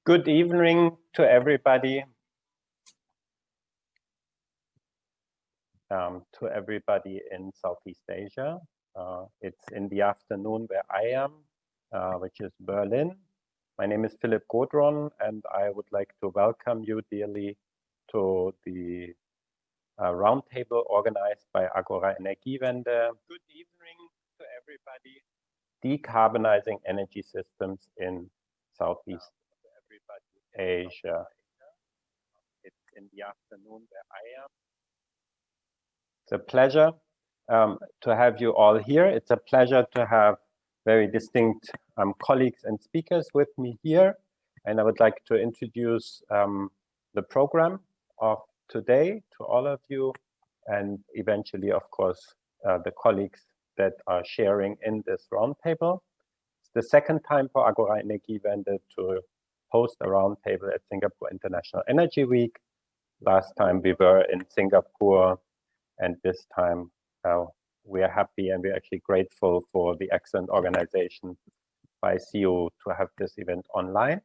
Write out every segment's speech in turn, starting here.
Good evening to everybody. In Southeast Asia. It's in the afternoon where I am, which is Berlin. My name is Philipp Godron, and I would like to welcome you dearly to the roundtable organized by Agora Energiewende. Good evening to everybody. Decarbonizing energy systems in Southeast Asia. It's in the afternoon where I am. It's a pleasure to have you all here. It's a pleasure to have very distinct colleagues and speakers with me here. And I would like to introduce the program of today to all of you, and eventually, of course, the colleagues that are sharing in this roundtable. It's the second time for Agora Energiewende to host a roundtable at Singapore International Energy Week. Last time we were in Singapore, and this time we are happy and we're actually grateful for the excellent organization by SIEW to have this event online.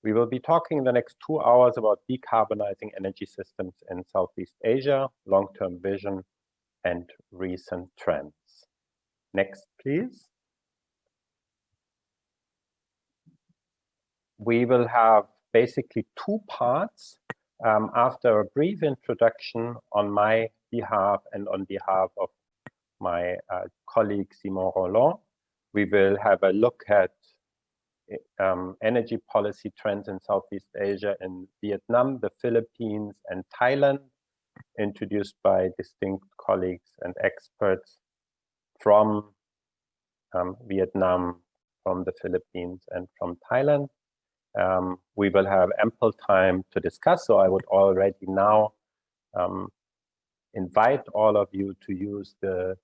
We will be talking in the next 2 hours about decarbonizing energy systems in Southeast Asia, long-term vision, and recent trends. Next, please. We will have basically 2 parts. After a brief introduction on my behalf and on behalf of my colleague Simon Roland, we will have a look at energy policy trends in Southeast Asia, in Vietnam, the Philippines, and Thailand, introduced by distinct colleagues and experts from Vietnam, from the Philippines, and from Thailand. We will have ample time to discuss, so I would already now invite all of you to use the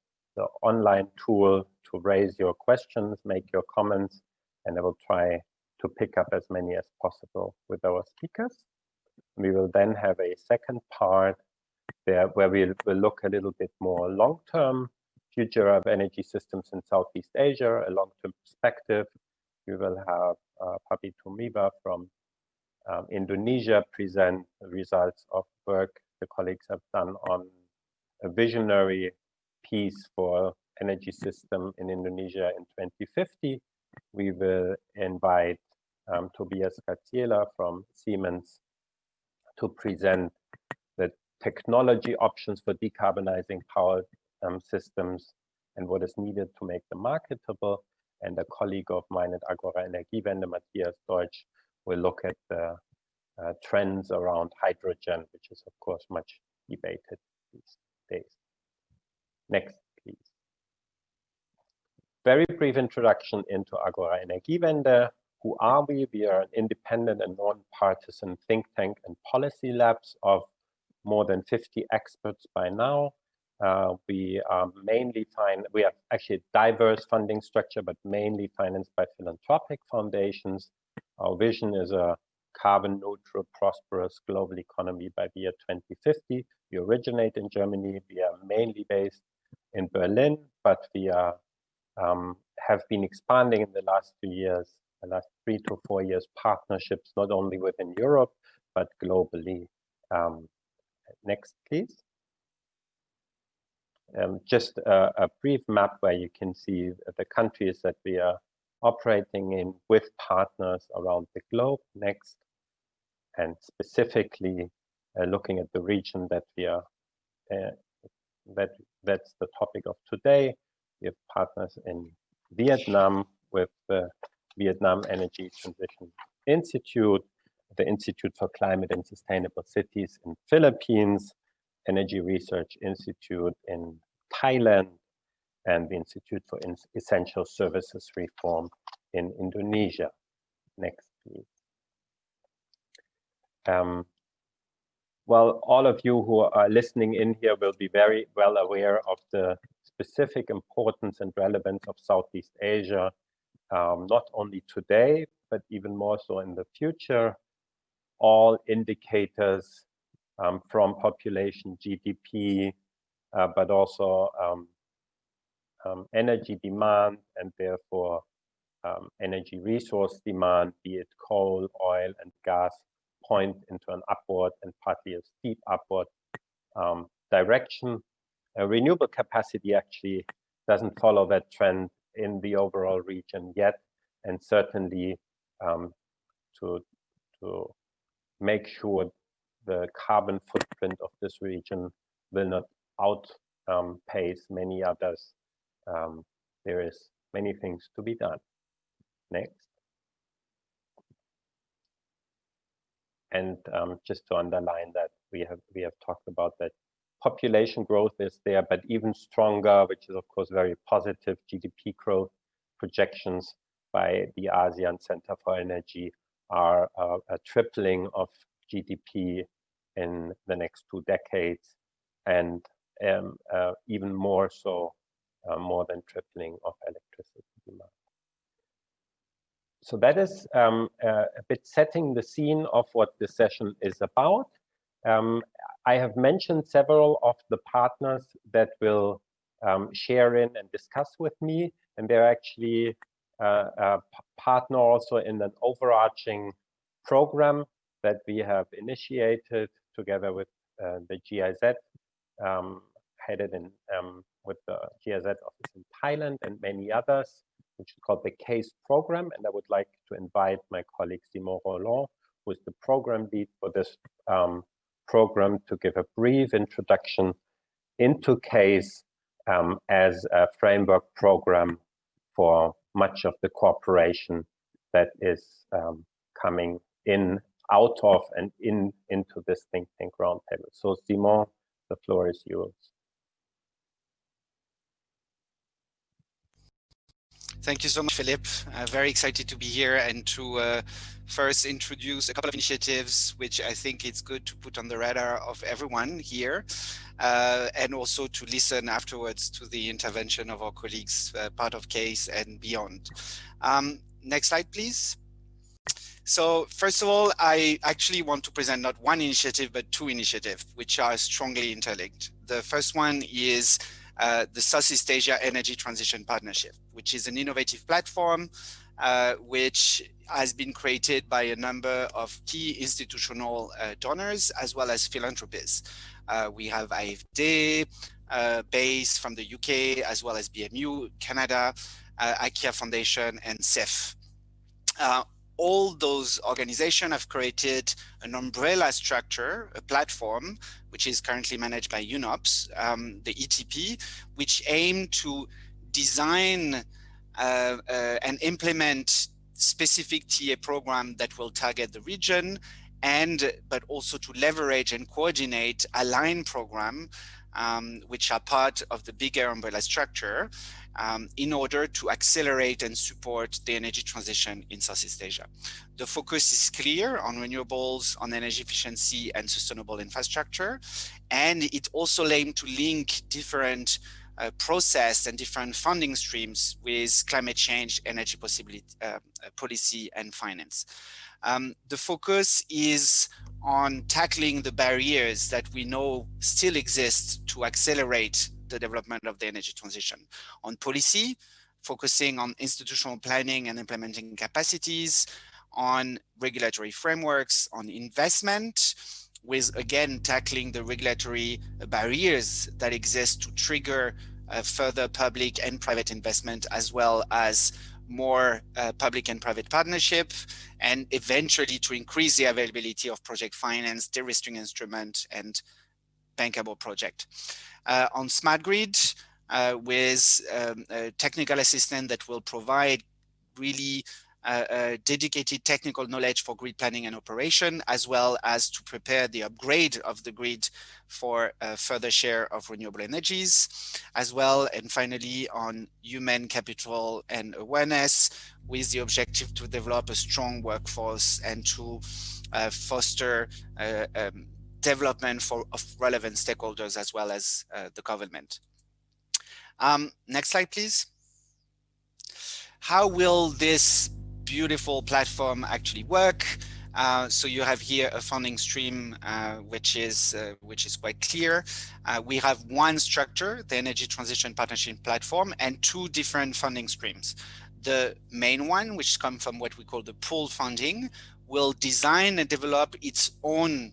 online tool to raise your questions, make your comments, and I will try to pick up as many as possible with our speakers. We will then have a second part there where we will look a little bit more long-term, future of energy systems in Southeast Asia, a long-term perspective. We will have Papi Tumiwa from Indonesia present the results of work the colleagues have done on a visionary piece for energy system in Indonesia in 2050. We will invite Tobias Katziela from Siemens to present the technology options for decarbonizing power systems and what is needed to make them marketable. And a colleague of mine at Agora Energiewende, Matthias Deutsch, will look at the trends around hydrogen, which is, of course, much debated these days. Next, please. Very brief introduction into Agora Energiewende. Who are we? We are an independent and non-partisan think tank and policy labs of more than 50 experts by now. We are mainly we have actually a diverse funding structure, but mainly financed by philanthropic foundations. Our vision is a carbon neutral, prosperous global economy by the year 2050. We originate in Germany. We are mainly based in Berlin, but we are, have been expanding in the last 2 years, the last 3 to 4 years, partnerships not only within Europe, but globally. Next, please. Just a brief map where you can see the countries that we are operating in with partners around the globe. Next, and specifically looking at the region that we are, that's the topic of today. We have partners in Vietnam with the Vietnam Energy Transition Institute, the Institute for Climate and Sustainable Cities in Philippines, Energy Research Institute in Thailand, and the Institute for Essential Services Reform in Indonesia. Next, please. Well, all of you who are listening in here will be very well aware of the specific importance and relevance of Southeast Asia, not only today, but even more so in the future. All indicators from population, GDP, but also energy demand, and therefore energy resource demand, be it coal, oil, and gas, point into an upward and partly a steep upward direction. Renewable capacity actually doesn't follow that trend in the overall region yet, and certainly to make sure the carbon footprint of this region will not outpace many others. There is many things to be done. Next. And just to underline that, we have talked about that population growth is there, but even stronger, which is of course very positive, GDP growth projections by the ASEAN Center for Energy are a tripling of GDP in the next 2 decades, and even more so, more than tripling of electricity demand. So that is a bit setting the scene of what this session is about. I have mentioned several of the partners that will share in and discuss with me, and they're actually a partner also in an overarching program that we have initiated together with the GIZ, headed in with the GIZ office in Thailand and many others, which is called the CASE program. And I would like to invite my colleague Simon Roland, who is the program lead for this program, to give a brief introduction into CASE as a framework program for much of the cooperation that is coming in, out of, and into this think tank roundtable. So Simon, the floor is yours. Thank you so much, Philip. Very excited to be here and to first introduce a couple of initiatives which I think it's good to put on the radar of everyone here, and also to listen afterwards to the intervention of our colleagues, part of CASE and beyond. Next slide, please. So first of all, I actually want to present not one initiative, but 2 initiatives, which are strongly interlinked. The first one is the Southeast Asia Energy Transition Partnership, which is an innovative platform which has been created by a number of key institutional donors as well as philanthropists. We have AFD based from the UK, as well as BMU, Canada, IKEA Foundation, and SIEW. All those organizations have created an umbrella structure, a platform, which is currently managed by UNOPS, the ETP, which aim to design and implement specific TA program that will target the region, but also to leverage and coordinate aligned program, which are part of the bigger umbrella structure, in order to accelerate and support the energy transition in Southeast Asia. The focus is clear on renewables, on energy efficiency and sustainable infrastructure, and it also aims to link different process and different funding streams with climate change, energy policy and finance. The focus is on tackling the barriers that we know still exist to accelerate the development of the energy transition. On policy, focusing on institutional planning and implementing capacities, on regulatory frameworks, on investment, with again tackling the regulatory barriers that exist to trigger further public and private investment, as well as more public and private partnership, and eventually to increase the availability of project finance, de-risking instrument, and bankable project. On smart grid, with a technical assistant that will provide really dedicated technical knowledge for grid planning and operation, as well as to prepare the upgrade of the grid for a further share of renewable energies, as well. And finally, on human capital and awareness, with the objective to develop a strong workforce and to foster development of relevant stakeholders as well as the government. Next slide, please. How will this beautiful platform actually work? So you have here a funding stream which is quite clear. We have one structure, the Energy Transition Partnership Platform, and 2 different funding streams. The main one, which comes from what we call the pool funding, will design and develop its own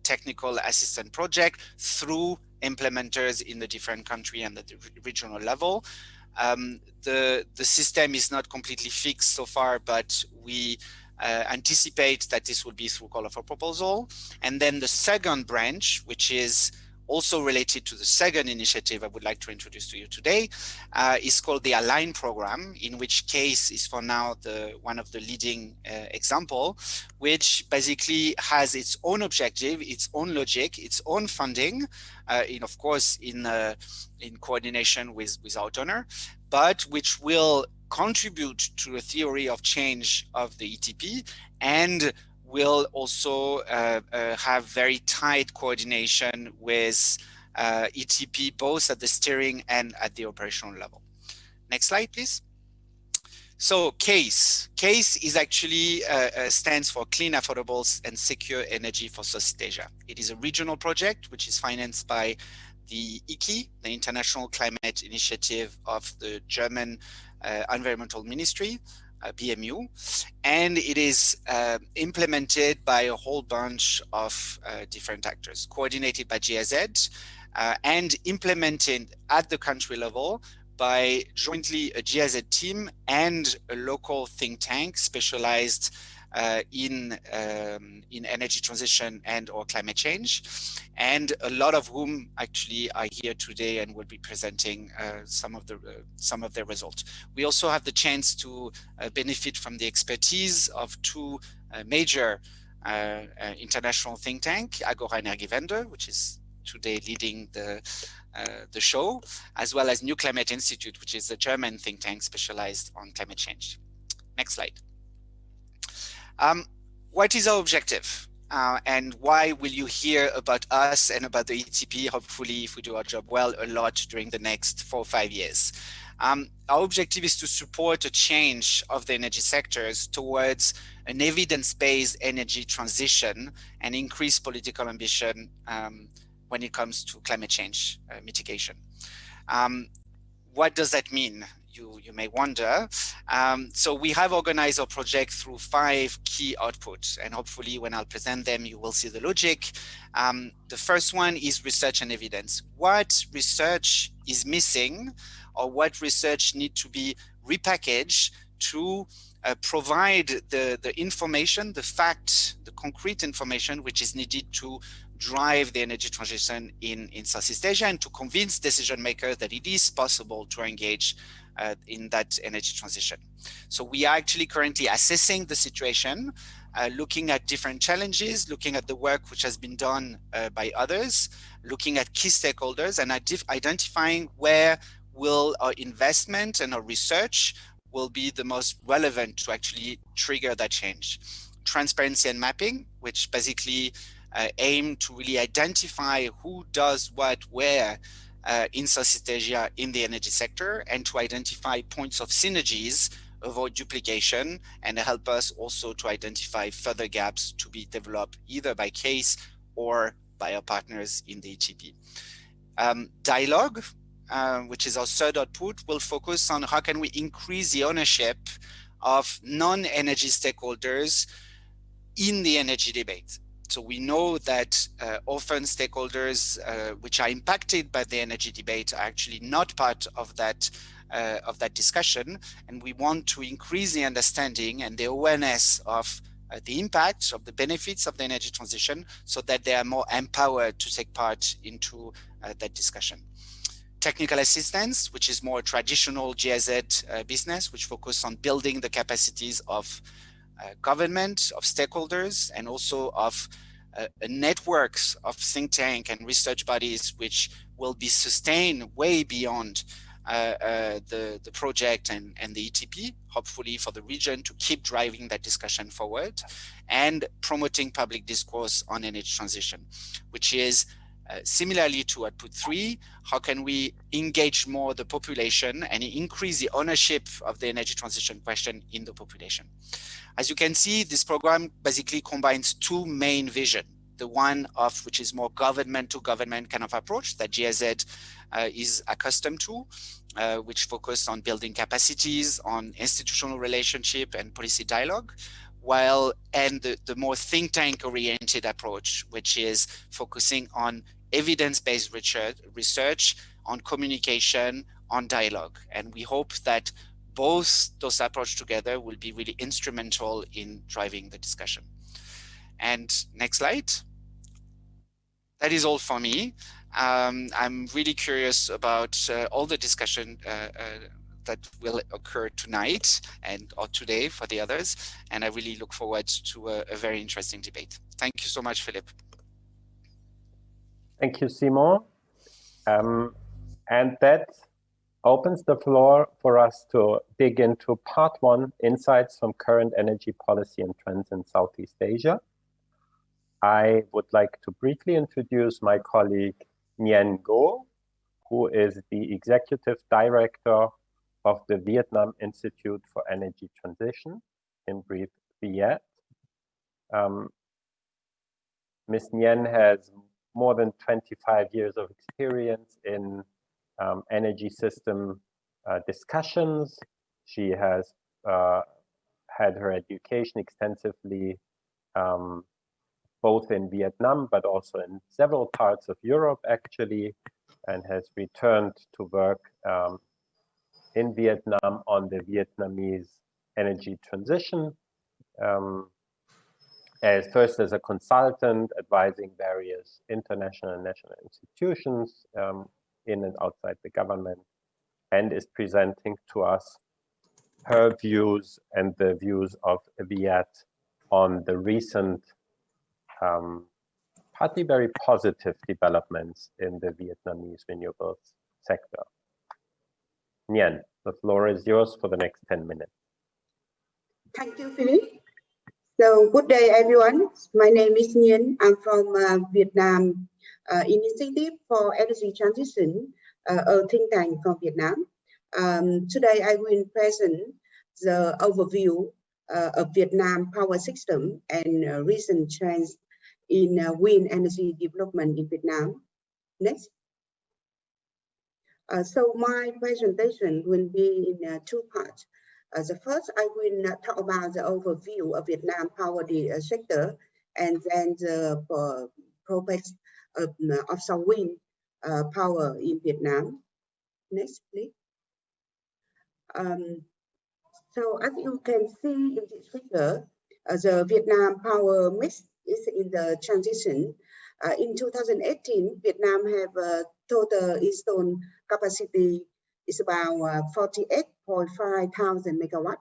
technical assistance project through implementers in the different country and at the regional level. The system is not completely fixed so far, but we anticipate that this will be through call for proposal. And then the second branch, which is also related to the second initiative I would like to introduce to you today, is called the Align program, in which case is for now one of the leading example, which basically has its own objective, its own logic, its own funding, of course in coordination with our donor, but which will contribute to a theory of change of the ETP, and will also have very tight coordination with ETP, both at the steering and at the operational level. Next slide, please. So CASE is actually stands for Clean, Affordable and Secure Energy for Southeast Asia. It is a regional project which is financed by the ICI, the International Climate Initiative of the German Environmental Ministry, BMU, and it is implemented by a whole bunch of different actors, coordinated by GIZ, and implemented at the country level by jointly a GIZ team and a local think tank specialized in energy transition and or climate change, and a lot of whom actually are here today and will be presenting some of their results. We also have the chance to benefit from the expertise of two major international think tank, Agora Energiewende, which is today leading the show, as well as New Climate Institute, which is a German think tank specialized on climate change. Next slide. What is our objective? And why will you hear about us and about the ETP, hopefully, if we do our job well, a lot during the next 4 or 5 years? Our objective is to support a change of the energy sectors towards an evidence-based energy transition and increase political ambition when it comes to climate change mitigation. What does that mean? You may wonder. So we have organized our project through 5 key outputs, and hopefully when I'll present them, you will see the logic. The first one is research and evidence. What research is missing, or what research need to be repackaged to provide the information, the fact, the concrete information which is needed to drive the energy transition in Southeast Asia, and to convince decision makers that it is possible to engage in that energy transition. So we are actually currently assessing the situation, looking at different challenges, looking at the work which has been done by others, looking at key stakeholders, and identifying where will our investment and our research will be the most relevant to actually trigger that change. Transparency and mapping, which basically aim to really identify who does what, where in Southeast Asia in the energy sector, and to identify points of synergies, avoid duplication, and help us also to identify further gaps to be developed either by CASE or by our partners in the ETP. Dialogue, which is our third output, will focus on how can we increase the ownership of non-energy stakeholders in the energy debate. So we know that often stakeholders which are impacted by the energy debate are actually not part of that discussion, and we want to increase the understanding and the awareness of the impact of the benefits of the energy transition, so that they are more empowered to take part into that discussion. Technical assistance, which is more traditional GIZ business, which focus on building the capacities of government, of stakeholders, and also of networks of think tank and research bodies, which will be sustained way beyond the project and the ETP, hopefully for the region to keep driving that discussion forward, and promoting public discourse on energy transition, which is similarly to output 3, how can we engage more the population and increase the ownership of the energy transition question in the population. As you can see, this program basically combines 2 main visions. The one of which is more government to government kind of approach that GIZ is accustomed to, which focus on building capacities, on institutional relationship and policy dialogue, and the more think tank oriented approach, which is focusing on evidence-based research, on communication, on dialogue. And we hope that both those approaches together will be really instrumental in driving the discussion. And next slide. That is all for me. I'm really curious about all the discussion that will occur tonight or today for the others. And I really look forward to a very interesting debate. Thank you so much, Philip. Thank you, Simon. And that opens the floor for us to dig into part one, insights from current energy policy and trends in Southeast Asia. I would like to briefly introduce my colleague, Nguyen Ngo, who is the Executive Director of the Vietnam Institute for Energy Transition, in brief, VIET. Ms. Nguyen has more than 25 years of experience in energy system discussions. She has had her education extensively both in Vietnam, but also in several parts of Europe, actually, and has returned to work in Vietnam on the Vietnamese energy transition, first as a consultant advising various international and national institutions in and outside the government, and is presenting to us her views and the views of VIET on the recent partly very positive developments in the Vietnamese renewables sector. Nguyen, the floor is yours for the next 10 minutes. Thank you, Philip. So good day, everyone. My name is Nguyen. I'm from Vietnam Initiative for Energy Transition, a think tank from Vietnam. Today, I will present the overview of Vietnam power system and recent trends in wind energy development in Vietnam. Next. So my presentation will be in two parts. The first, I will talk about the overview of Vietnam power sector, and then the prospects of offshore wind power in Vietnam. Next, please. So as you can see in this figure, the Vietnam power mix is in the transition. In 2018, Vietnam have a total installed capacity is about 48.5 thousand megawatt.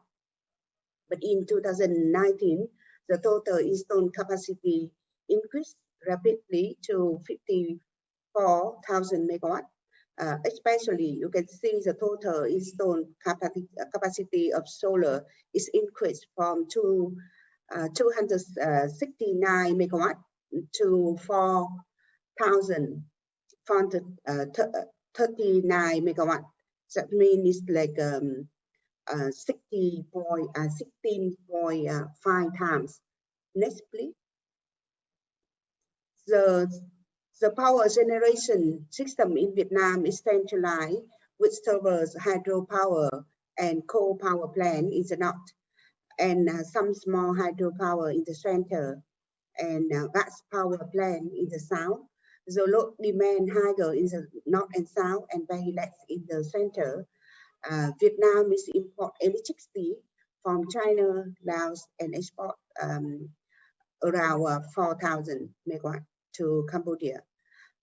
But in 2019, the total installed capacity increased rapidly to 54,000 megawatt. Especially, you can see the total installed capacity of solar is increased from 269 megawatt to 4,439 megawatt. That means it's like 16.5 times. Next, please. The power generation system in Vietnam is centralized with turbines, hydropower, and coal power plant in the north, and some small hydropower in the center, and gas power plant in the south. The load demand higher in the north and south, and very less in the center. Vietnam is import electricity from China, Laos, and export around 4,000 megawatt to Cambodia.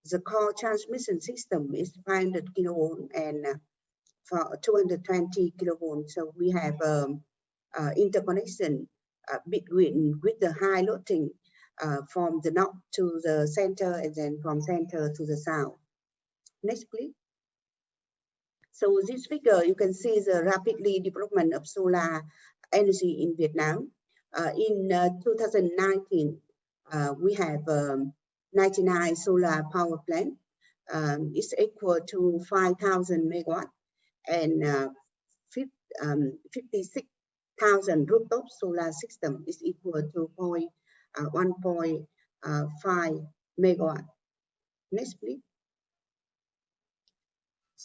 The core transmission system is 500 kilovolt and for 220 kilovolt. So we have interconnection between with the high loading from the north to the center, and then from center to the south. Next, please. So this figure, you can see the rapidly development of solar energy in Vietnam. In 2019, we have 99 solar power plant. It's equal to 5,000 megawatt, and 56,000 rooftop solar system is equal to 1.5 megawatt. Next, please.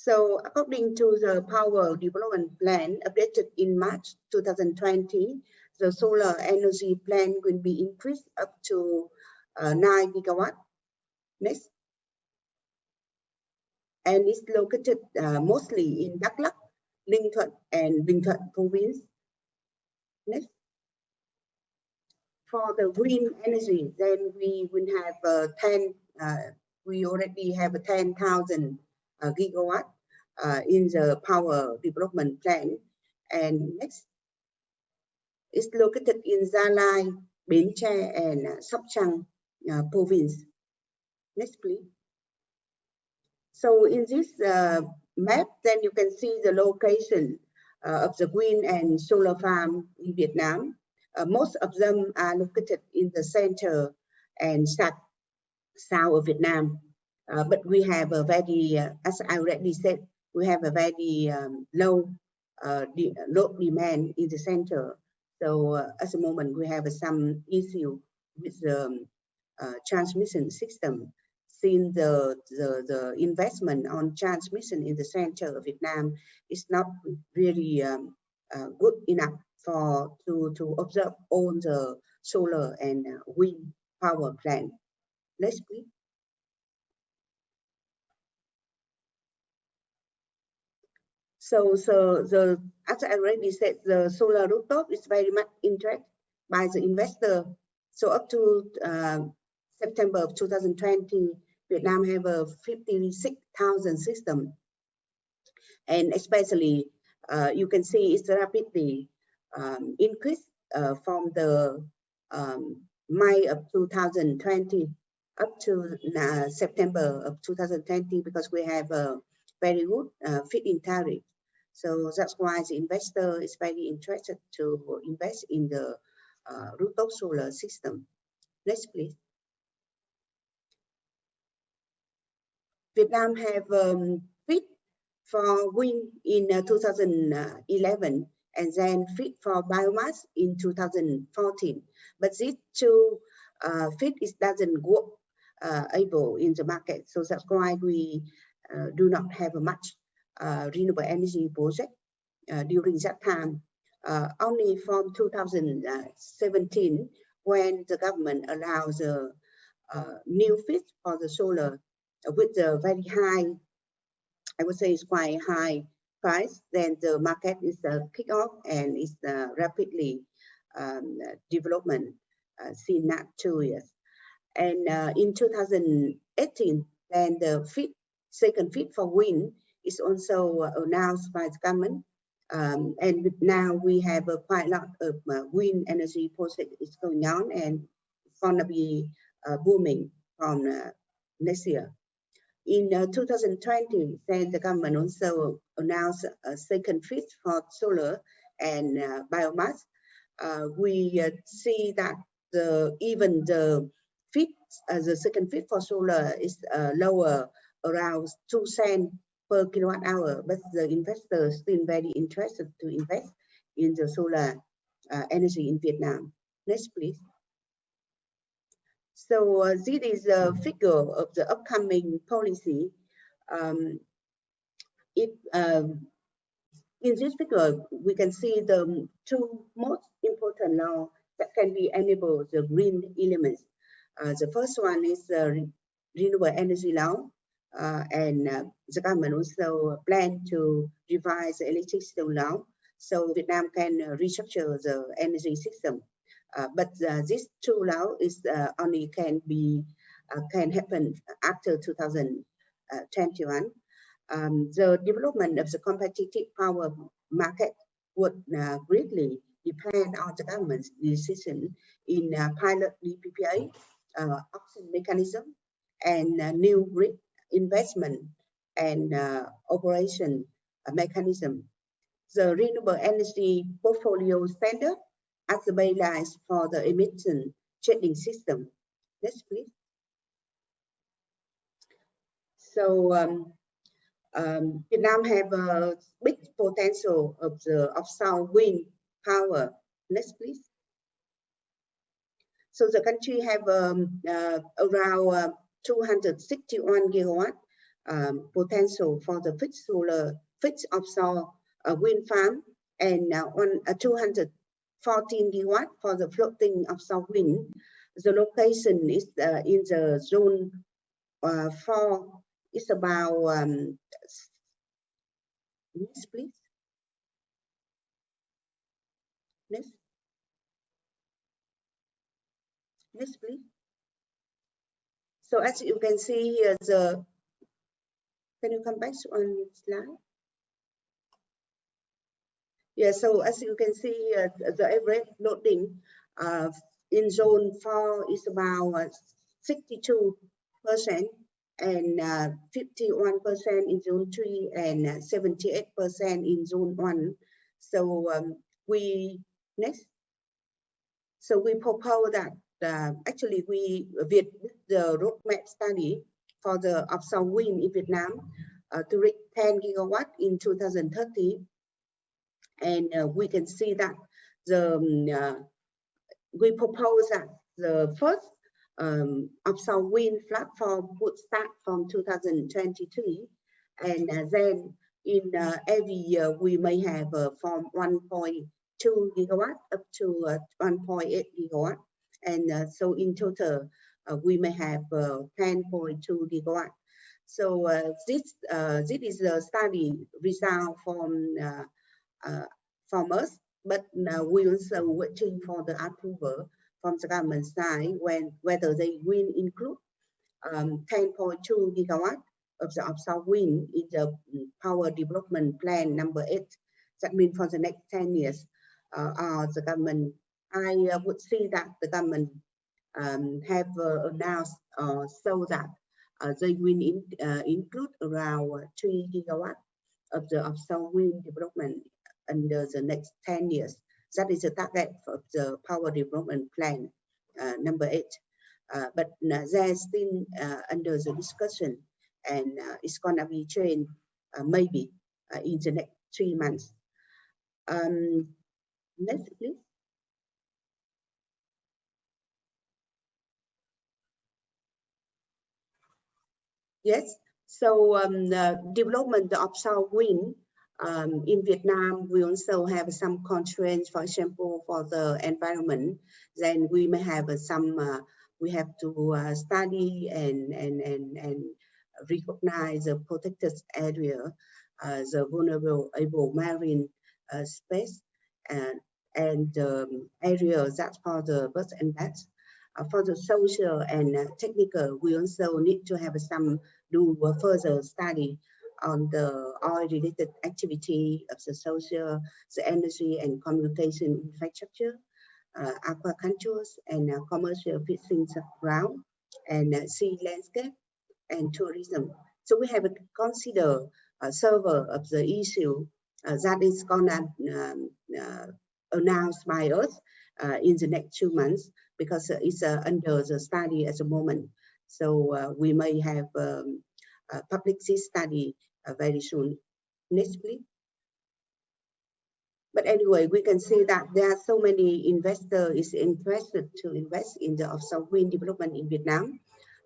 So according to the power development plan updated in March 2020, the solar energy plan will be increased up to 9 gigawatt. Next. And it's located mostly in Đắk Lắk, Ninh Thuận, and Bình Thuận province. Next. For the green energy, then we will have we already have 10,000 gigawatt in the power development plan. And next, it's located in Gia Lai, Bến Tre, and Sóc Trăng province. Next, please. So in this map, then you can see the location of the wind and solar farm in Vietnam. Most of them are located in the center and south of Vietnam. But we have a very, as I already said, we have a very low demand in the center. So at the moment, we have some issue with the transmission system. Since the investment on transmission in the center of Vietnam is not really good enough to observe all the solar and wind power plant. Next, please. So as I already said, the solar rooftop is very much interested by the investor. So up to September of 2020, Vietnam have a 56,000 system, and especially you can see it's rapidly increased from the May of 2020 up to September of 2020, because we have a very good feed-in tariff. So that's why the investor is very interested to invest in the rooftop solar system. Next, please. Vietnam have FIT for wind in 2011 and then FIT for biomass in 2014. But these two FIT doesn't work able in the market. So that's why we do not have much renewable energy project during that time. Only from 2017, when the government allows a new FIT for the solar with a very high, I would say it's quite high price, then the market is kick off and is rapidly development since that 2 years. And in 2018, then the second FIT for wind is also announced by the government. And now we have quite a lot of wind energy project is going on, and it's going to be booming from next year. In 2020, then the government also announced a second FIT for solar and biomass. We see that even the FIT, the second FIT for solar is lower, around 2 cents per kilowatt hour, but the investors still very interested to invest in the solar energy in Vietnam. Next, please. So this is a figure of the upcoming policy. In this figure, we can see the two most important laws that can be enable the green elements. The first one is the renewable energy law, and the government also plan to revise the electricity law so Vietnam can restructure the energy system. But these two laws is only can happen after 2021. The development of the competitive power market would greatly depend on the government's decision in pilot PPA, auction mechanism, and new grid investment and operation mechanism. The renewable energy portfolio standard as the baseline for the emission trading system. Next, please. So Vietnam have a big potential of the offshore wind power. Next, please. So the country have around 261 gigawatt potential for the fixed offshore wind farm, and 214 gigawatt for the floating offshore wind. The location is in the zone 4. It's about next, please. Next, please. So as you can see here, can you come back on slide? Yeah, so as you can see here, the average loading in zone 4 is about 62%, and 51% in zone 3, and 78% in zone 1. So So we propose that actually with the roadmap study for the offshore wind in Vietnam to reach 10 gigawatt in 2030, and we can see that we propose that the first offshore wind platform would start from 2023, and then in every year we may have from 1.2 gigawatt up to 1.8 gigawatt, and so in total we may have 10.2 gigawatt. So this is a study result from us, but we also waiting for the approval from the government side whether they will include 10.2 gigawatt of the offshore wind in the power development plan number 8. That means for the next 10 years, the government, I would see that the government have announced so that they will include around 3 gigawatt of the offshore wind development under the next 10 years. That is the target of the power development plan number 8. But they're still under the discussion, and it's gonna be changed maybe in the next 3 months. Next, please. Yes, so the development of offshore wind in Vietnam, we also have some constraints, for example, for the environment. Then we may have some, we have to study and recognize the protected area, the vulnerable marine space, and areas that's for the birds and bats. For the social and technical, we also need to have some further study on the oil-related activity of the social, the energy and communication infrastructure, aquaculture and commercial fishing ground, and sea landscape and tourism. So we have to consider several of the issue that is gonna announced by us in the next 2 months, because it's under the study at the moment. So we may have public study very soon. Next, please. But anyway, we can see that there are so many investors interested to invest in the offshore wind development in Vietnam.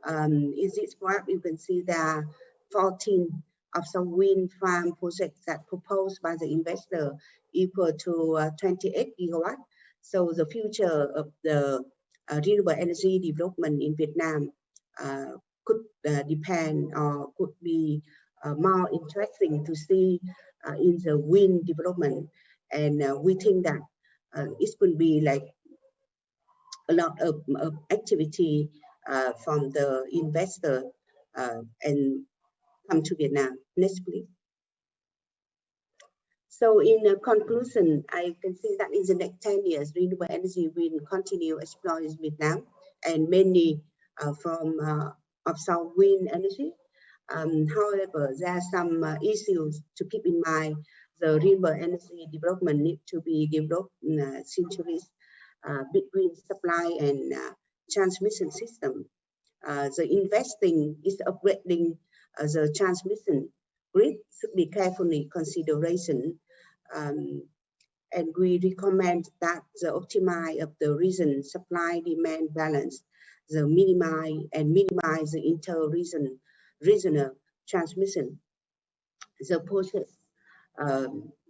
In this graph, you can see there are 14 offshore wind farm projects that proposed by the investor equal to 28 gigawatt. So the future of the renewable energy development in Vietnam could depend or could be more interesting to see in the wind development. And we think that it could be like a lot of activity from the investor and come to Vietnam. Next, please. So in conclusion, I can see that in the next 10 years, renewable energy will continue exploring Vietnam, and mainly from offshore wind energy. However, there are some issues to keep in mind. The renewable energy development needs to be developed synergies between supply and transmission system. The investing is upgrading the transmission grid should be carefully consideration, and we recommend that the optimize of the region supply-demand balance, the minimize the inter-regional transmission. The purchase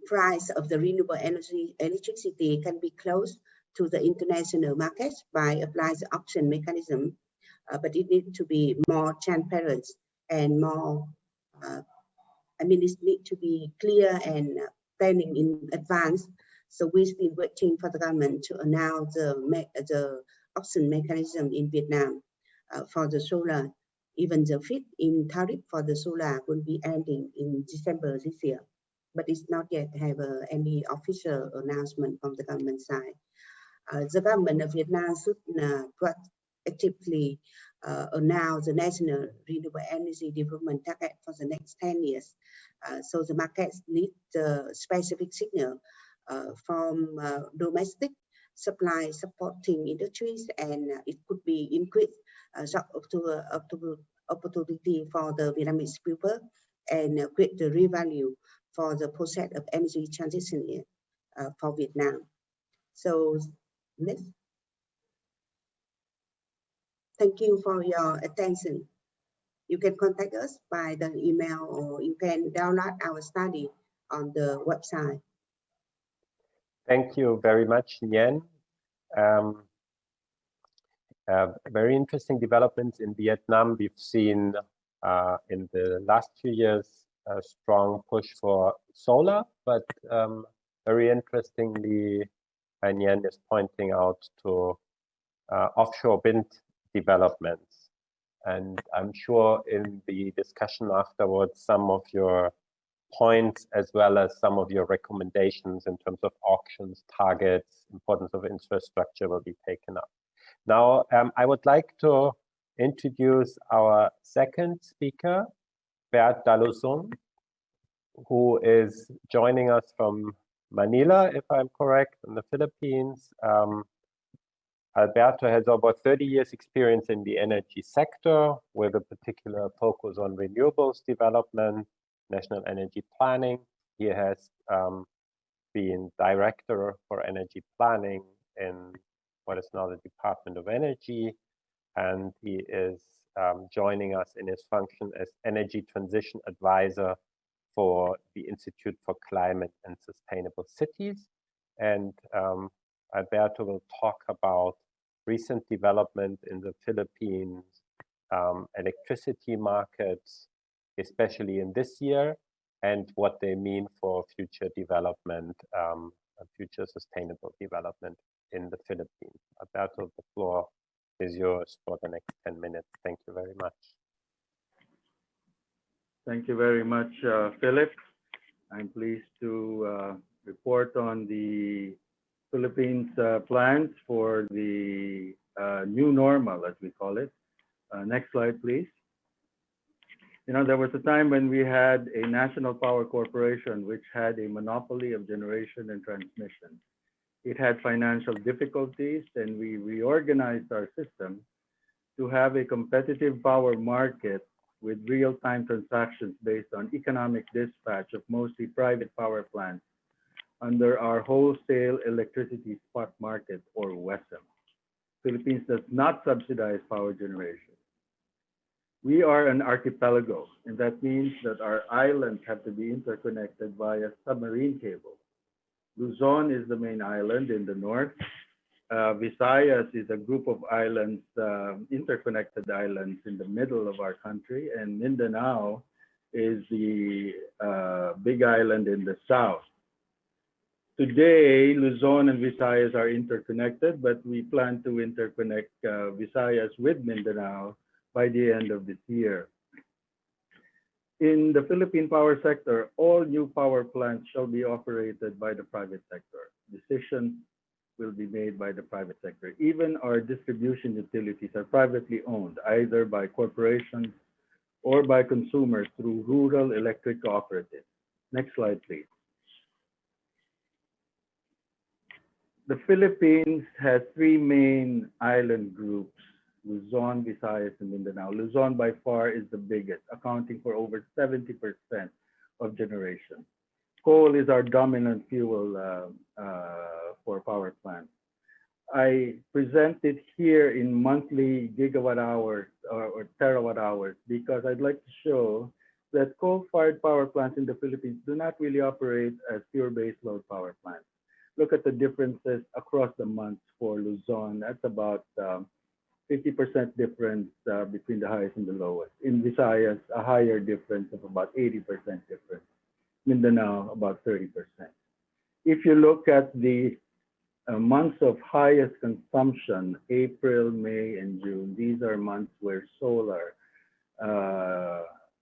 price of the renewable electricity can be close to the international markets by applying the auction mechanism, but it needs to be more transparent and more, it needs to be clear and planning in advance. So we're still waiting for the government to announce the auction mechanism in Vietnam for the solar. Even the fit-in tariff for the solar will be ending in December this year, but it's not yet have any official announcement from the government side. The government of Vietnam should proactively announce the national renewable energy development target for the next 10 years. So the markets need the specific signal from domestic supply supporting industries, and it could be increased job opportunity for the Vietnamese people and create the real value for the process of energy transition for Vietnam. So next. Thank you for your attention. You can contact us by the email, or you can download our study on the website. Thank you very much, Nguyen. Very interesting developments in Vietnam. We've seen in the last few years a strong push for solar, but very interestingly, Nguyen is pointing out to offshore wind developments. And I'm sure in the discussion afterwards, some of your points as well as some of your recommendations in terms of auctions, targets, importance of infrastructure will be taken up. Now, I would like to introduce our second speaker, Bert Daluzon, who is joining us from Manila, if I'm correct, in the Philippines. Alberto has over 30 years experience in the energy sector with a particular focus on renewables development, national energy planning. He has been director for energy planning in what is now the Department of Energy, and he is joining us in his function as energy transition advisor for the Institute for Climate and Sustainable Cities. And Alberto will talk about recent development in the Philippines electricity markets, especially in this year, and what they mean for future development, future sustainable development in the Philippines. Alberto, the floor is yours for the next 10 minutes. Thank you very much. Thank you very much, Philip. I'm pleased to report on the Philippines plans for the new normal, as we call it. Next slide, please. You know, there was a time when we had a national power corporation which had a monopoly of generation and transmission. It had financial difficulties, and we reorganized our system to have a competitive power market with real-time transactions based on economic dispatch of mostly private power plants under our wholesale electricity spot market, or WESM. Philippines does not subsidize power generation. We are an archipelago, and that means that our islands have to be interconnected via submarine cable. Luzon is the main island in the north. Visayas is a group of islands, interconnected islands in the middle of our country, and Mindanao is the big island in the south. Today, Luzon and Visayas are interconnected, but we plan to interconnect Visayas with Mindanao by the end of this year. In the Philippine power sector, all new power plants shall be operated by the private sector. Decisions will be made by the private sector. Even our distribution utilities are privately owned, either by corporations or by consumers through rural electric cooperatives. Next slide, please. The Philippines has three main island groups: Luzon, Visayas, and Mindanao. Luzon by far is the biggest, accounting for over 70% of generation. Coal is our dominant fuel for power plants. I present it here in monthly gigawatt hours or terawatt hours because I'd like to show that coal-fired power plants in the Philippines do not really operate as pure baseload power plants. Look at the differences across the months for Luzon. That's about 50% difference between the highest and the lowest. In Visayas, a higher difference of about 80% difference. Mindanao, about 30%. If you look at the months of highest consumption, April, May, and June, these are months where solar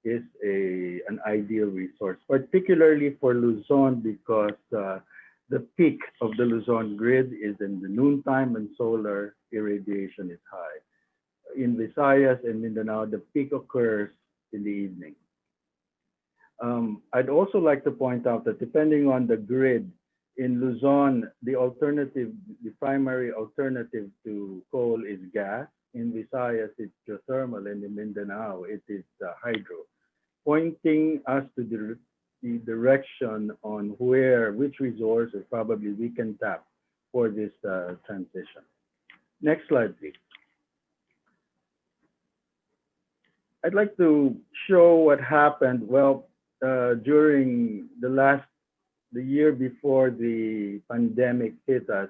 is an ideal resource, particularly for Luzon, because the peak of the Luzon grid is in the noontime and solar irradiation is high. In Visayas and Mindanao, the peak occurs in the evening. I'd also like to point out that depending on the grid, in Luzon, the primary alternative to coal is gas. In Visayas, it's geothermal, and in Mindanao, it is hydro, pointing us to the direction on which resources probably we can tap for this transition. Next slide, please. I'd like to show what happened. Well, during the year before the pandemic hit us,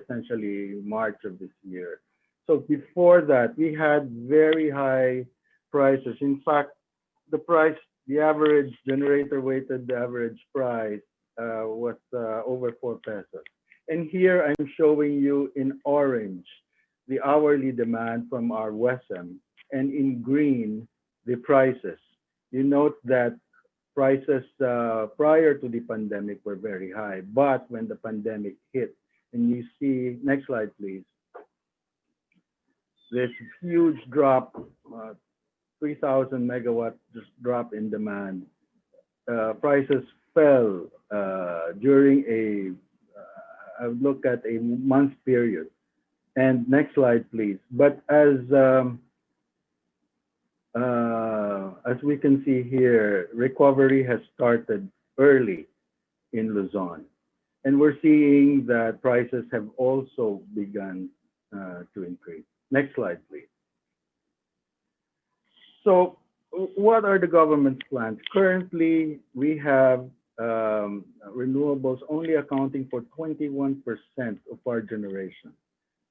essentially March of this year. So before that, we had very high prices. In fact, the average generator-weighted average price was over 4 pesos. And here I'm showing you in orange the hourly demand from our WESM, and in green the prices. You note that prices prior to the pandemic were very high, but when the pandemic hit, and you see, next slide please, this huge drop, 3,000 megawatt just drop in demand. Prices fell during I would look at a month period. And next slide please. But as we can see here, recovery has started early in Luzon. And we're seeing that prices have also begun to increase. Next slide, please. So what are the government's plans? Currently, we have renewables only accounting for 21% of our generation.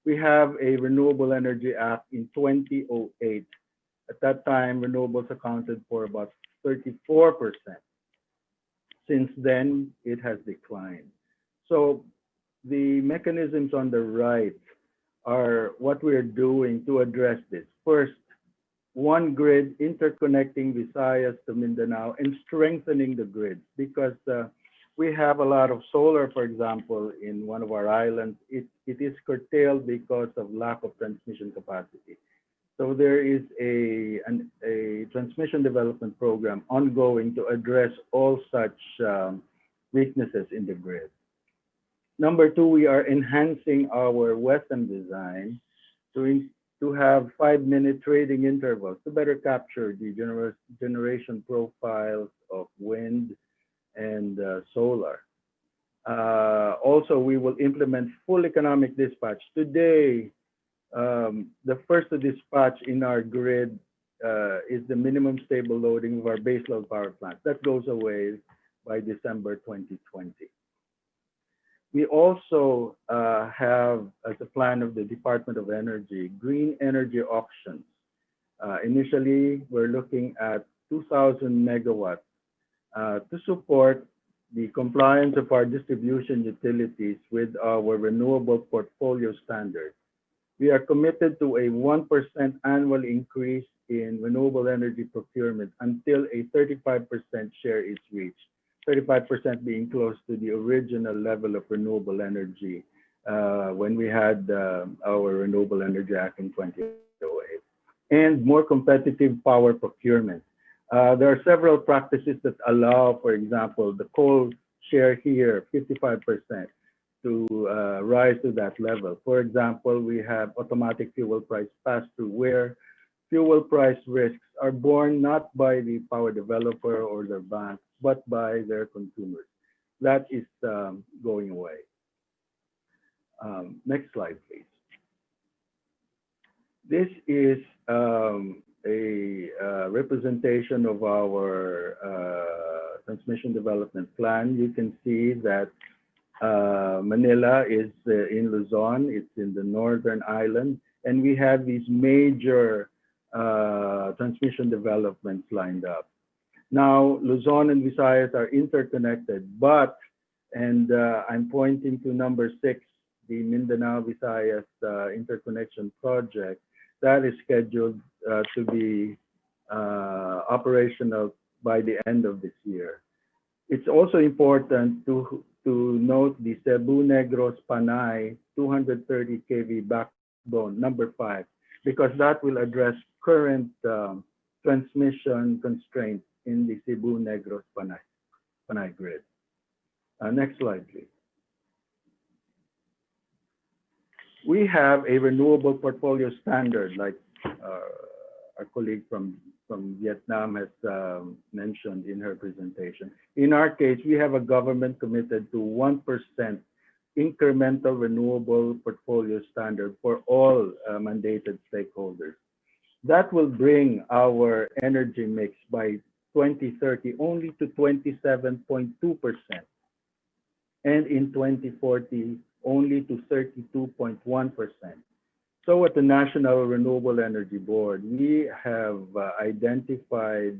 We have a Renewable Energy Act in 2008. At that time, renewables accounted for about 34%. Since then, it has declined. So the mechanisms on the right are what we're doing to address this. First, one grid interconnecting Visayas to Mindanao and strengthening the grid, because we have a lot of solar, for example, in one of our islands. It is curtailed because of lack of transmission capacity. So there is a transmission development program ongoing to address all such weaknesses in the grid. Number two, we are enhancing our WESM design to have 5-minute trading intervals to better capture the generation profiles of wind and solar. Also, we will implement full economic dispatch. Today, the first to dispatch in our grid is the minimum stable loading of our baseload power plant. That goes away by December 2020. We also have, as a plan of the Department of Energy, green energy auctions. Initially, we're looking at 2,000 megawatts to support the compliance of our distribution utilities with our renewable portfolio standards. We are committed to a 1% annual increase in renewable energy procurement until a 35% share is reached. 35% being close to the original level of renewable energy when we had our Renewable Energy Act in 2008. And more competitive power procurement. There are several practices that allow, for example, the coal share here, 55%, to rise to that level. For example, we have automatic fuel price pass-through, where fuel price risks are borne not by the power developer or their bank, but by their consumers. That is going away. Next slide, please. This is a representation of our transmission development plan, you can see that Manila is in Luzon, it's in the northern island, and we have these major transmission developments lined up. Now, Luzon and Visayas are interconnected, but, and I'm pointing to number 6, the Mindanao-Visayas interconnection project, that is scheduled to be operational by the end of this year. It's also important to note the Cebu-Negros Panay 230 kV backbone, number 5, because that will address current transmission constraints in the Cebu-Negros Panay grid. Next slide, please. We have a renewable portfolio standard, like our colleague from Vietnam has mentioned in her presentation. In our case, we have a government committed to 1% incremental renewable portfolio standard for all mandated stakeholders. That will bring our energy mix by 2030 only to 27.2%, and in 2040 only to 32.1%. So at the National Renewable Energy Board, we have identified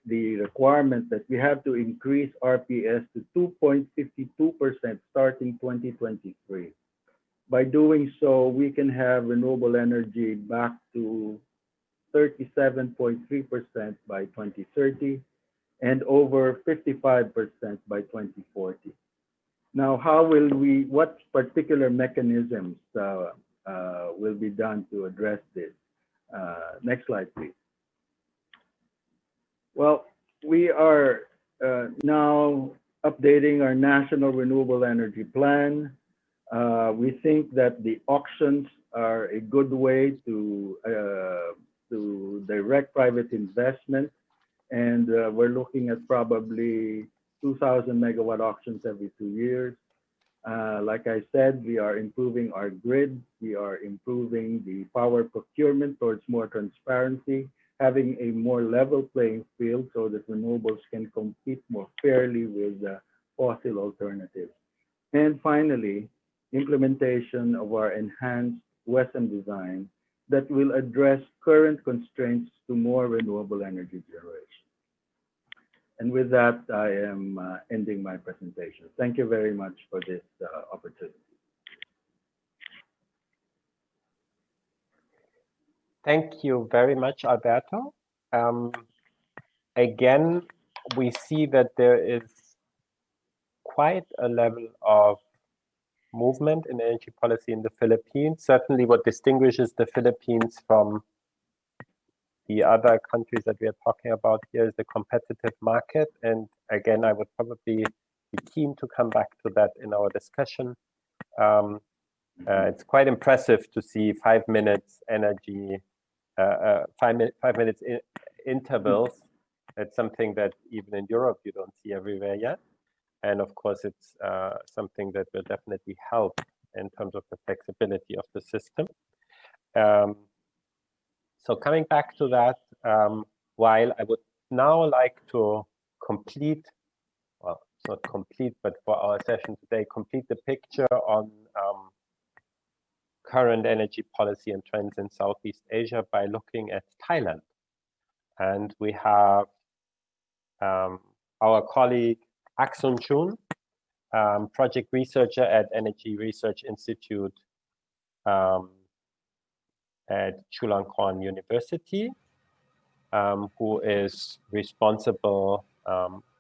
the requirement that we have to increase RPS to 2.52% starting 2023. By doing so, we can have renewable energy back to 37.3% by 2030 and over 55% by 2040. Now, what particular mechanisms will be done to address this? Next slide, please. Well, we are now updating our National Renewable Energy Plan. We think that the auctions are a good way to direct private investment, and we're looking at probably 2,000 megawatt auctions every 2 years. Like I said, we are improving our grid. We are improving the power procurement towards more transparency, having a more level playing field so that renewables can compete more fairly with fossil alternatives. And finally, implementation of our enhanced Western design that will address current constraints to more renewable energy generation. And with that, I am ending my presentation. Thank you very much for this opportunity. Thank you very much, Alberto. Again, we see that there is quite a level of movement in energy policy in the Philippines. Certainly what distinguishes the Philippines from the other countries that we are talking about here is the competitive market. And again, I would probably be keen to come back to that in our discussion. It's quite impressive to see 5 minutes energy, 5 minutes intervals. It's something that even in Europe, you don't see everywhere yet. And of course, it's something that will definitely help in terms of the flexibility of the system. So coming back to that, while I would now like to complete, well, it's not complete, but for our session today, complete the picture on current energy policy and trends in Southeast Asia by looking at Thailand. And we have our colleague, Ak Sun Chun, project researcher at Energy Research Institute at Chulalongkorn University, who is responsible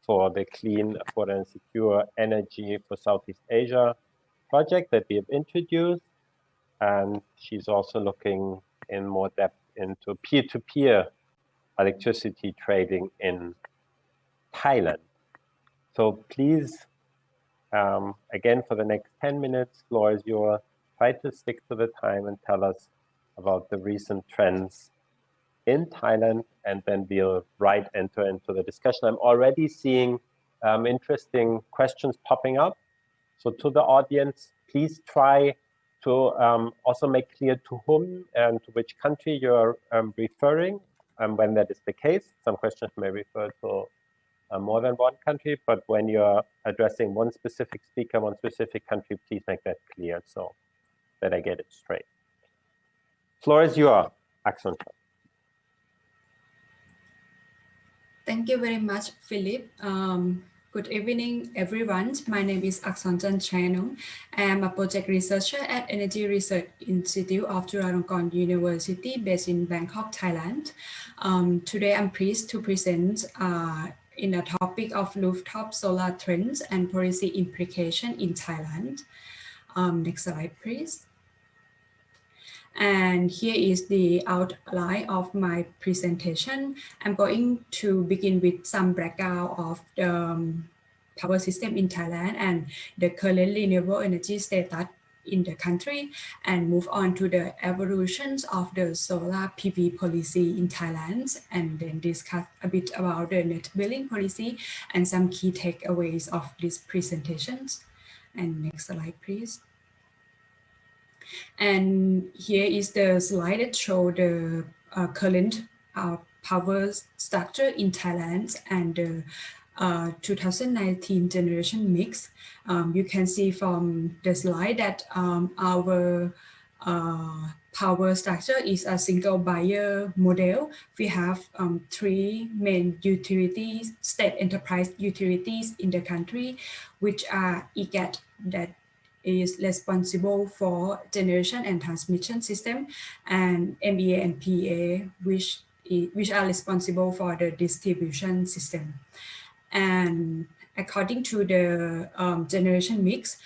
for the Clean, Affordable and Secure Energy for Southeast Asia project that we have introduced. And she's also looking in more depth into peer-to-peer electricity trading in Thailand. So please, again, for the next 10 minutes, floor is yours. Try to stick to the time and tell us about the recent trends in Thailand, and then we'll enter into the discussion. I'm already seeing interesting questions popping up. So to the audience, please try to also make clear to whom and to which country you're referring. when that is the case. Some questions may refer to more than one country, but when you're addressing one specific speaker, one specific country, please make that clear so that I get it straight. Floor is yours, Axel. Thank you very much, Philip. Good evening, everyone. My name is Aksonjan Chanong. I am a project researcher at Energy Research Institute of Chulalongkorn University based in Bangkok, Thailand. Today, I'm pleased to present in a topic of rooftop solar trends and policy implication in Thailand. Next slide, please. And here is the outline of my presentation. I'm going to begin with some background of the power system in Thailand and the current renewable energy status in the country, and move on to the evolutions of the solar PV policy in Thailand, and then discuss a bit about the net billing policy and some key takeaways of these presentations. And next slide, please. And here is the slide that shows the current power structure in Thailand and the 2019 generation mix. You can see from the slide that our power structure is a single buyer model. We have three main utilities, state enterprise utilities in the country, which are EGAT, that is responsible for generation and transmission system, and MEA and PA, which are responsible for the distribution system. And according to the generation mix,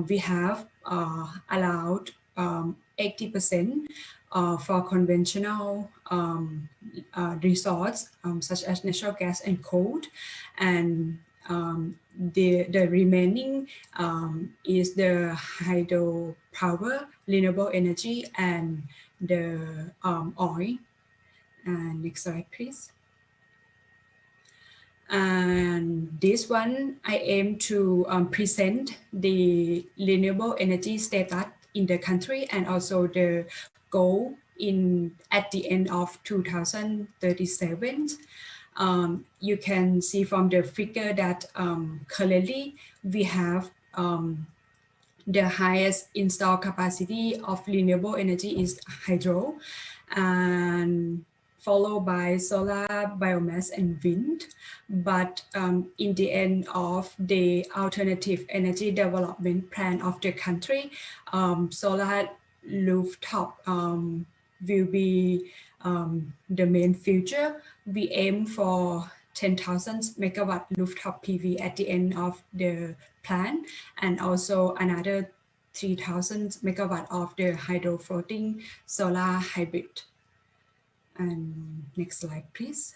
we have allowed 80% for conventional resources such as natural gas and coal, and the remaining is the hydropower, renewable energy, and the oil. And next slide, please. And this one, I aim to present the renewable energy status in the country and also the goal at the end of 2037. You can see from the figure that currently we have the highest installed capacity of renewable energy is hydro, and followed by solar, biomass, and wind. But in the end of the alternative energy development plan of the country, solar rooftop will be the main future. We aim for 10,000 megawatt rooftop PV at the end of the plan, and also another 3,000 megawatt of the hydro floating solar hybrid. And next slide, please.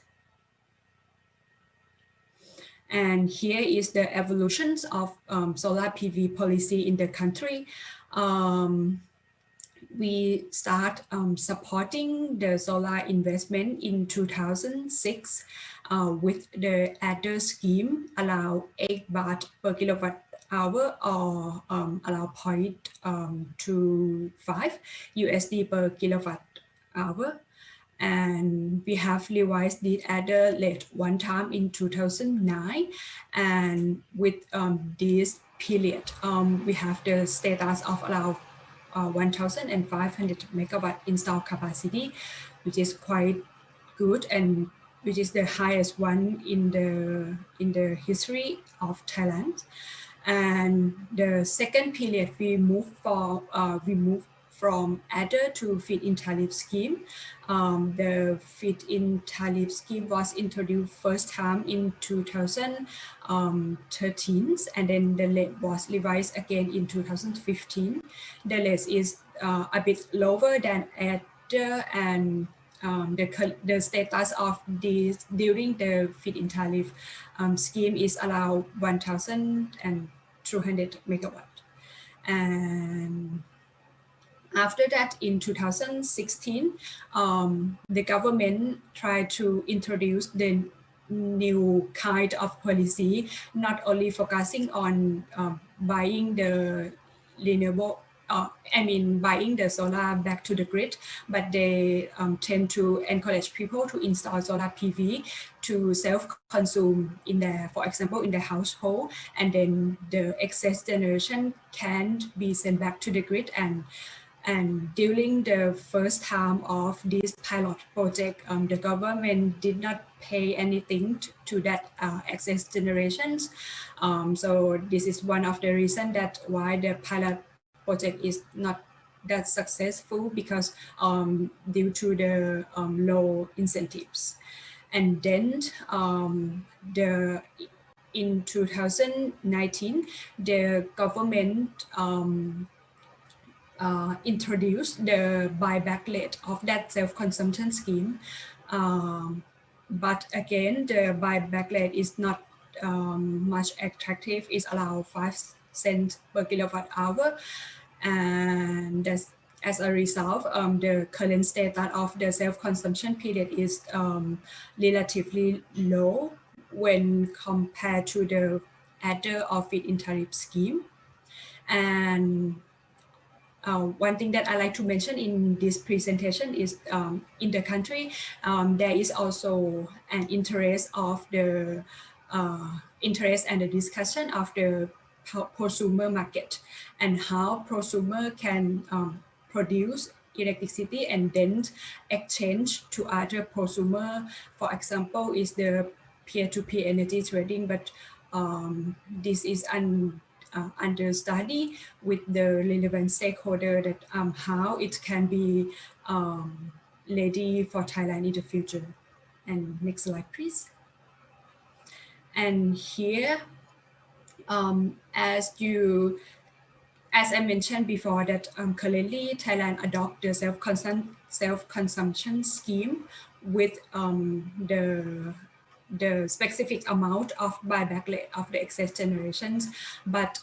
And here is the evolutions of solar PV policy in the country. We start supporting the solar investment in 2006 with the adder scheme, allow 8 baht per kilowatt hour or allow 0.25 USD per kilowatt hour. And we have revised the adder rate one time in 2009. And with this period, we have the status of allow 1,500 megawatt installed capacity, which is quite good and which is the highest one in the history of Thailand. And the second period, we moved from adder to feed-in tariff scheme. The feed-in tariff scheme was introduced first time in 2013, and then the rate was revised again in 2015. The rate is a bit lower than adder, and the status of this during the feed-in tariff scheme is around 1,200 megawatt. And after that, in 2016, the government tried to introduce the new kind of policy, not only focusing on buying the renewable I mean, buying the solar back to the grid, but they tend to encourage people to install solar PV to self-consume in their, for example, in the household, and then the excess generation can be sent back to the grid. And during the first time of this pilot project, the government did not pay anything to that excess generations. So this is one of the reasons that why the pilot project is not that successful, because due to the low incentives. And then in 2019, the government introduced the buyback rate of that self-consumption scheme. But again, the buyback rate is not much attractive. It's around 5 cents per kilowatt hour. And as a result, the current status of the self-consumption period is relatively low when compared to the other feed-in tariff scheme. And one thing that I like to mention in this presentation is in the country, there is also an interest of the interest and the discussion of the prosumer market and how prosumer can produce electricity and then exchange to other prosumer. For example, is the peer-to-peer energy trading, but this is under study with the relevant stakeholder that how it can be ready for Thailand in the future. And next slide, please. And here, as I mentioned before, that currently Thailand adopt the self-consumption scheme with the specific amount of buyback rate of the excess generations. But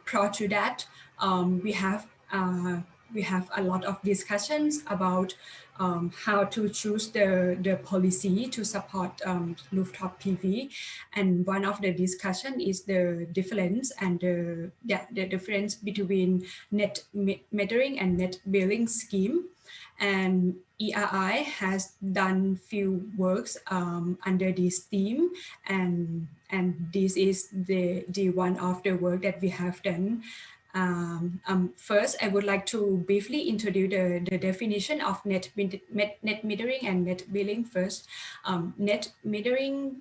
prior to that, we have a lot of discussions about how to choose the policy to support rooftop PV. And one of the discussion is the difference and the difference between net metering and net billing scheme. And ERI has done few works under this theme, and this is the one of the work that we have done. First, I would like to briefly introduce the definition of net metering and net billing first. Net metering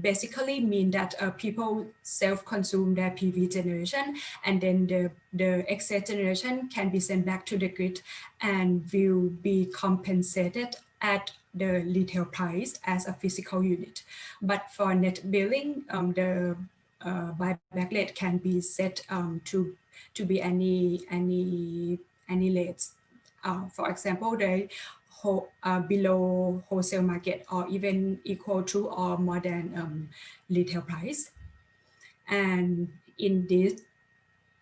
basically mean that people self-consume their PV generation, and then the excess generation can be sent back to the grid and will be compensated at the retail price as a physical unit. But for net billing, the buyback rate can be set to be any rates. For example, the below wholesale market, or even equal to or more than retail price. And in this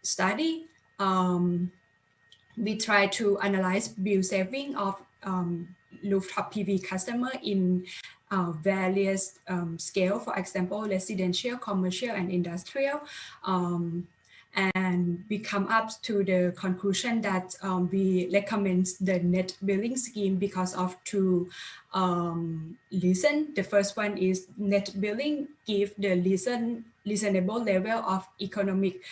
study, we try to analyze bill saving of rooftop PV customer in various scale, for example, residential, commercial, and industrial. And we come up to the conclusion that we recommend the net billing scheme because of two reasons. The first one is net billing give the reasonable level of economic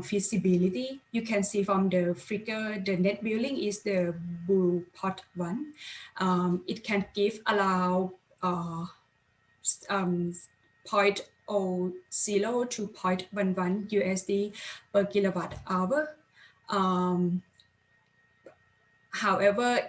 feasibility. You can see from the figure, the net billing is the blue part one. It can give allow 0.00 to 0.11 USD per kilowatt hour. However,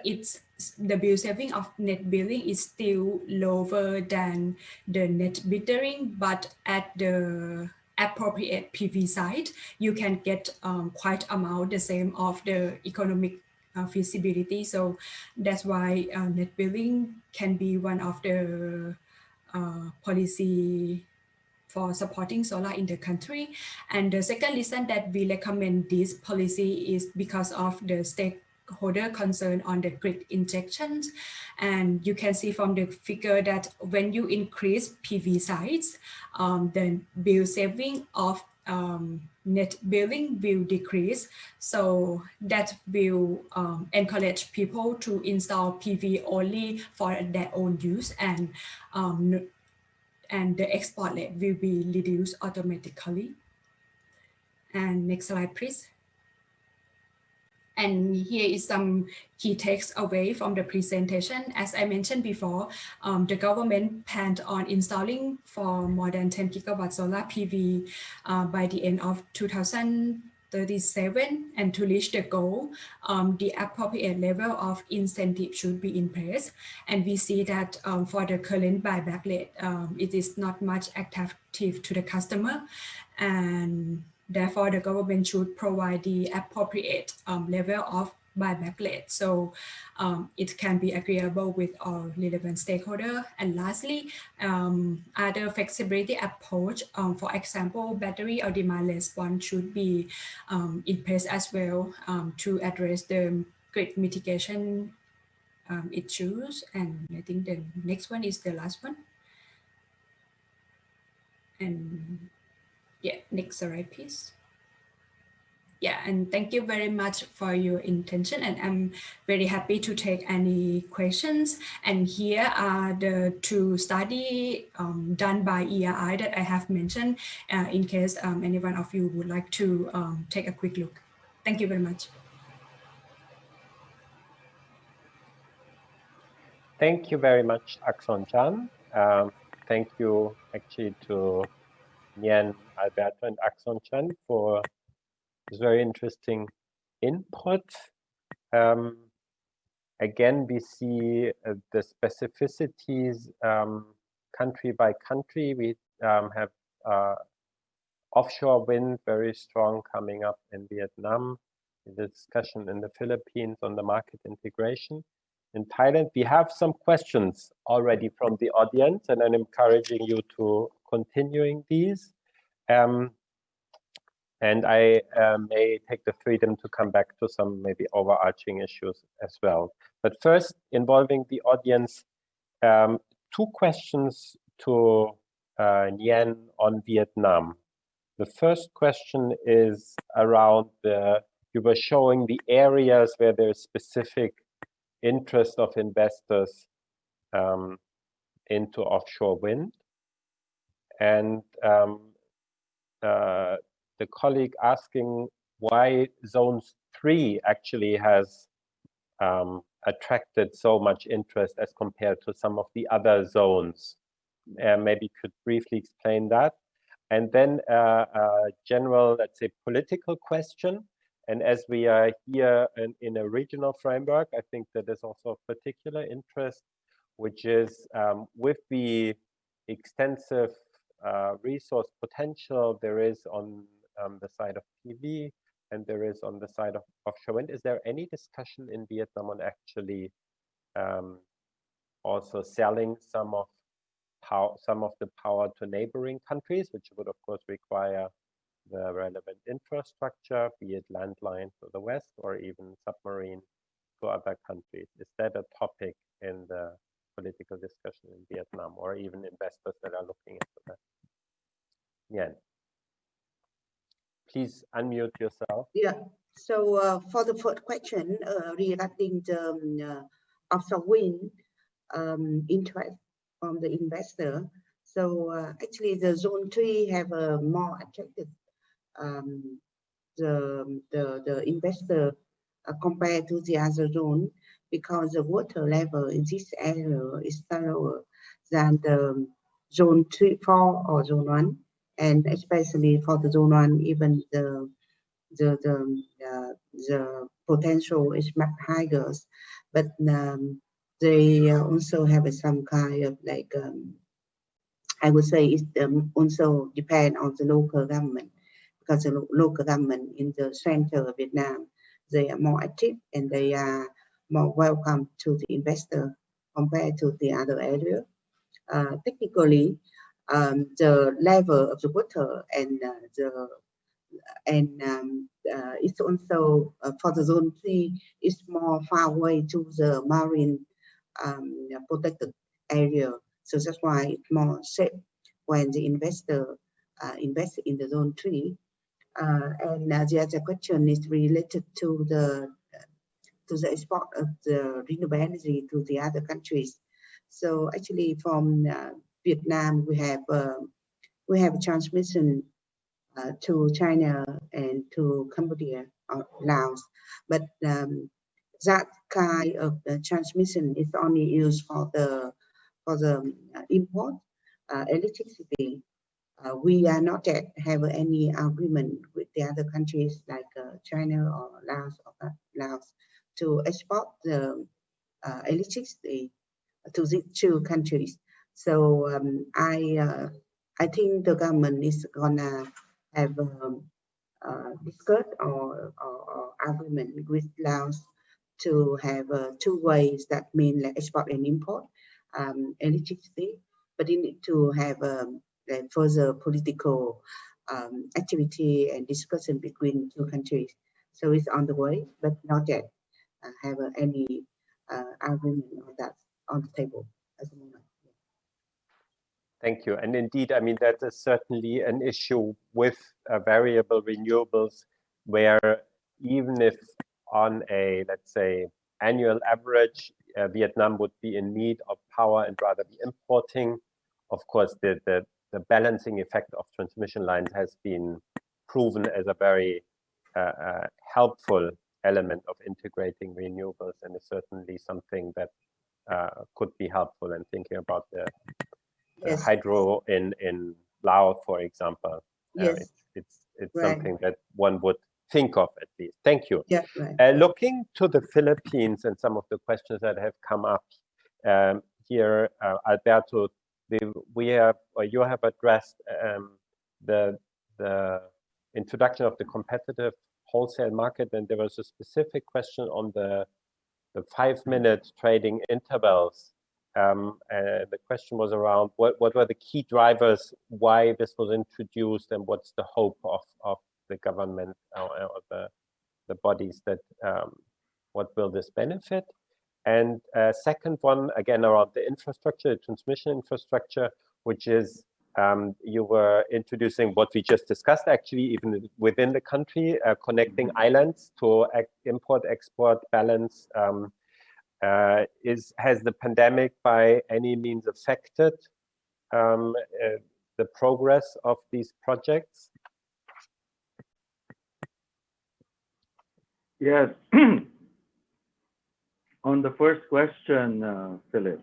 the bill saving of net billing is still lower than the net metering, but at the appropriate PV site, you can get quite amount the same of the economic feasibility. So that's why net billing can be one of the policy for supporting solar in the country. And the second reason that we recommend this policy is because of the stakeholder concern on the grid injections. And you can see from the figure that when you increase PV sites, the bill saving of net billing will decrease. So that will encourage people to install PV only for their own use, and the export rate will be reduced automatically. And next slide, please. And here is some key takes away from the presentation. As I mentioned before, the government planned on installing for more than 10 gigawatt solar PV by the end of 2037. And to reach the goal, the appropriate level of incentive should be in place. And we see that for the current buyback rate, it is not much attractive to the customer. And therefore, the government should provide the appropriate level of buyback rate, so it can be agreeable with all relevant stakeholders. And lastly, other flexibility approach, for example, battery or demand response should be in place as well to address the grid mitigation issues. And I think the next one is the last one. And yeah, next slide, please. Yeah, and thank you very much for your intention, and I'm very happy to take any questions. And here are the two studies done by ERI that I have mentioned in case any one of you would like to take a quick look. Thank you very much. Thank you very much, Akson-chan. Thank you actually to Nien, Alberto, and Akson-chan for this very interesting input. Again, we see the specificities country by country. We have offshore wind very strong coming up in Vietnam, the discussion in the Philippines on the market integration. In Thailand, we have some questions already from the audience, and I'm encouraging you to continuing these. And I may take the freedom to come back to some maybe overarching issues as well. But first, involving the audience, two questions to Nien on Vietnam. The first question is around you were showing the areas where there's specific interest of investors into offshore wind. And the colleague asking why Zone 3 actually has attracted so much interest as compared to some of the other zones. Maybe you could briefly explain that. And then a general, let's say, political question. And as we are here in a regional framework, I think that there's also a particular interest, which is with the extensive resource potential there is on the side of PV and there is on the side of offshore wind. Is there any discussion in Vietnam on actually also selling some of the power to neighboring countries, which would of course require the relevant infrastructure, be it landline to the west or even submarine to other countries? Is that a topic in the political discussion in Vietnam, or even investors that are looking into that? Yeah. Please unmute yourself. Yeah. So for the first question regarding the offshore wind interest from the investor. So actually, the Zone 3 have a more attractive the investor compared to the other zone, because the water level in this area is lower than the Zone 3, 4 or Zone 1, and especially for the Zone 1, even the potential is much higher. But they also have some kind of like I would say it also depend on the local government, because the local government in the center of Vietnam, they are more active and they are more welcome to the investor compared to the other area. Technically, the level of the water and it's also for the Zone 3 is more far away to the marine protected area. So that's why it's more safe when the investor invest in the zone 3. And the other question is related to the export of the renewable energy to the other countries. So actually, from Vietnam, we have transmission to China and to Cambodia or Laos, but that kind of transmission is only used for the import electricity. We are not yet have any agreement with the other countries like China or Laos to export the electricity to these two countries. So I think the government is gonna have discuss or agreement with Laos to have two ways, that mean like export and import electricity, but it need to have further political activity and discussion between two countries. So it's on the way, but not yet have any agreement on that on the table at the moment. Thank you. And indeed, I mean, that is certainly an issue with variable renewables, where even if on a, let's say, annual average, Vietnam would be in need of power and rather be importing, of course, the balancing effect of transmission lines has been proven as a very helpful element of integrating renewables, and is certainly something that could be helpful in thinking about the Yes. hydro in Laos, for example. Yes. It's Right. something that one would think of at least. Thank you. Yeah, right. Looking to the Philippines and some of the questions that have come up here, Alberto, you have addressed the introduction of the competitive wholesale market, and there was a specific question on the 5-minute trading intervals. The question was around what were the key drivers, why this was introduced, and what's the hope of the government or the bodies that what will this benefit? And second one, again, around the infrastructure, the transmission infrastructure, which is you were introducing what we just discussed, actually, even within the country, connecting islands to import-export balance. Has the pandemic by any means affected the progress of these projects? Yes. On the first question, Philip,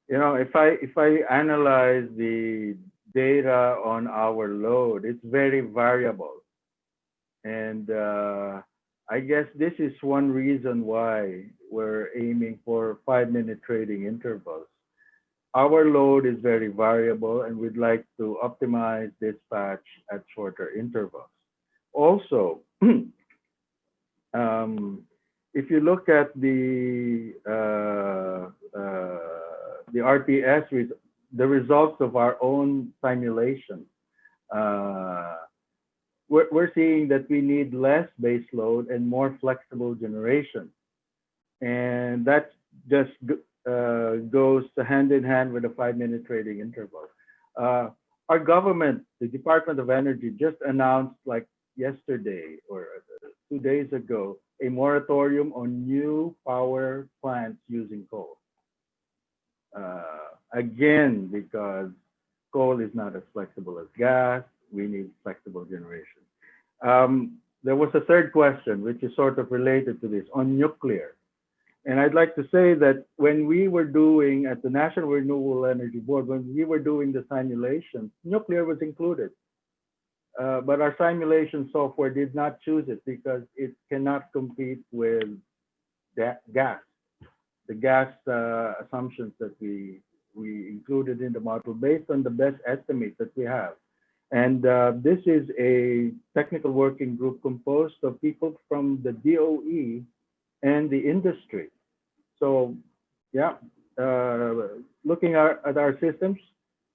you know, if I analyze the data on our load, it's very variable, and I guess this is one reason why we're aiming for 5-minute trading intervals. Our load is very variable, and we'd like to optimize dispatch at shorter intervals. Also, if you look at the RTS, the results of our own simulation, we're seeing that we need less base load and more flexible generation. And that just goes hand in hand with the 5-minute trading interval. Our government, the Department of Energy, just announced like yesterday or 2 days ago, a moratorium on new power plants using coal. Again, because coal is not as flexible as gas, we need flexible generation. There was a third question, which is sort of related to this, on nuclear. And I'd like to say that when we were doing at the National Renewable Energy Board, when we were doing the simulation, nuclear was included. But our simulation software did not choose it because it cannot compete with gas. The gas assumptions that we included in the model based on the best estimate that we have. And this is a technical working group composed of people from the DOE and the industry. So yeah, looking at our systems,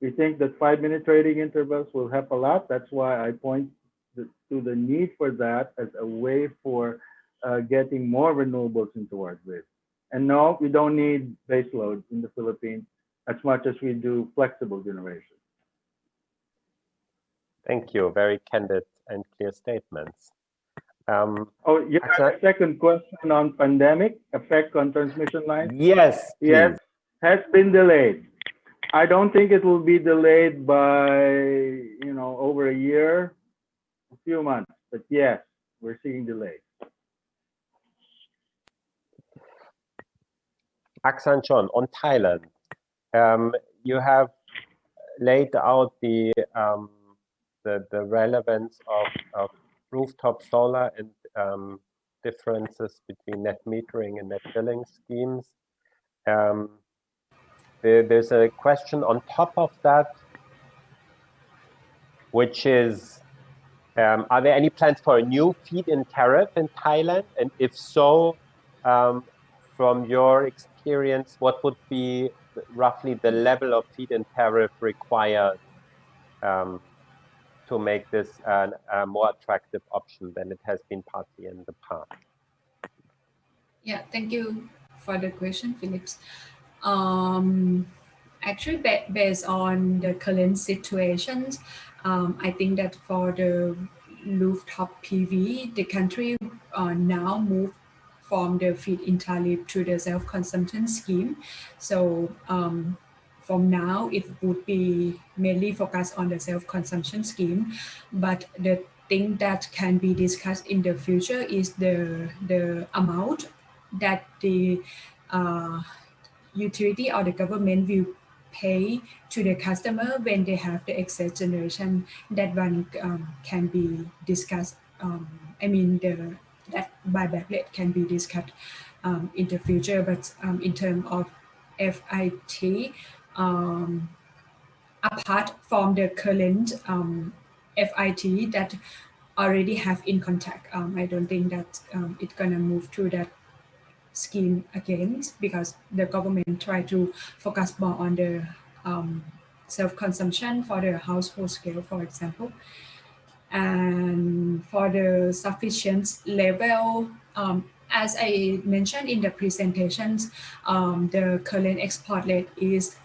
we think that 5-minute trading intervals will help a lot. That's why I point to the need for that as a way for getting more renewables into our grid. And no, we don't need base load in the Philippines as much as we do flexible generation. Thank you. Very candid and clear statements. Oh, you have a second question on pandemic effect on transmission lines? Yes, please. Yes, has been delayed. I don't think it will be delayed by, over a year, a few months, but yes, we're seeing delays. Aksanchon, on Thailand, you have laid out the relevance of rooftop solar and differences between net metering and net billing schemes. There's a question on top of that, which is, are there any plans for a new feed-in tariff in Thailand? And if so, from your experience, what would be roughly the level of feed-in tariff required to make this a more attractive option than it has been partly in the past? Yeah, thank you for the question, Phillips. Actually, based on the current situations, I think that for the rooftop PV, the country now moved from the feed-in tariff to the self-consumption scheme. So from now, it would be mainly focused on the self-consumption scheme. But the thing that can be discussed in the future is the amount that the utility or the government will pay to the customer when they have the excess generation. That one can be discussed. I mean, that buyback rate can be discussed in the future. But in terms of FIT, apart from the current FIT that already have in contact, I don't think that it's gonna move to that scheme again, because the government try to focus more on the self-consumption for the household scale, for example. And for the sufficient level, as I mentioned in the presentations, the current export rate is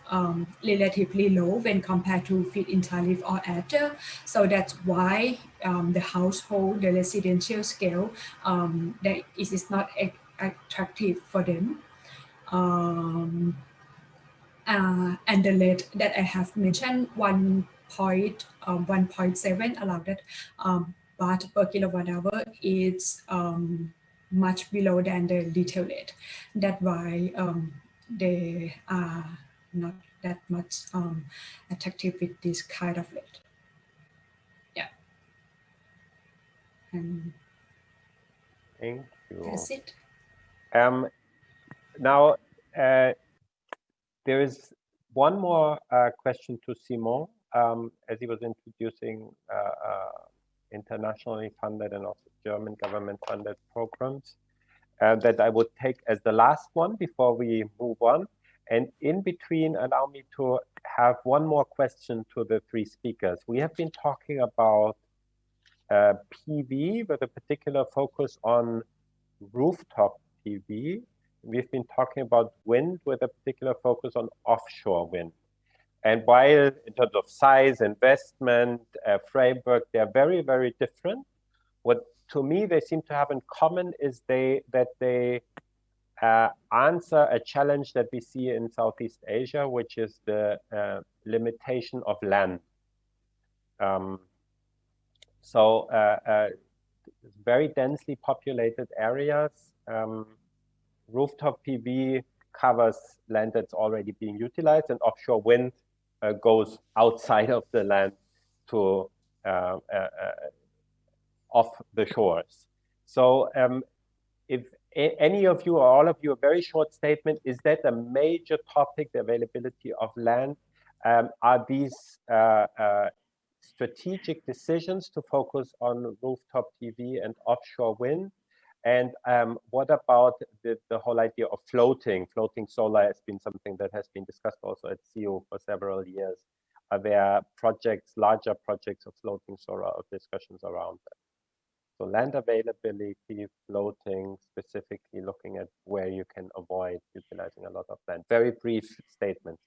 relatively low when compared to feed-in tariff or adder. So that's why the household, the residential scale, that it is not attractive for them. And the rate that I have mentioned, 1.7 allowed that baht per kilowatt hour is much below than the retail rate. That's why they are not that much attractive with this kind of rate. Yeah. And thank you. That's it. Now, there is one more question to Simon, as he was introducing internationally funded and also German government funded programs, that I would take as the last one before we move on. And in between, allow me to have one more question to the three speakers. We have been talking about PV with a particular focus on rooftop PV. We've been talking about wind with a particular focus on offshore wind. And while in terms of size, investment, framework, they're very, very different. What to me they seem to have in common is that they answer a challenge that we see in Southeast Asia, which is the limitation of land. Very densely populated areas. Rooftop PV covers land that's already being utilized, and offshore wind goes outside of the land to off the shores. So if any of you or all of you, a very short statement, is that a major topic, the availability of land? Are these strategic decisions to focus on rooftop PV and offshore wind? And what about the whole idea of floating? Floating solar has been something that has been discussed also at SIEW for several years. Are there projects, larger projects of floating solar, or discussions around that? So land availability, floating, specifically looking at where you can avoid utilizing a lot of land. Very brief statements.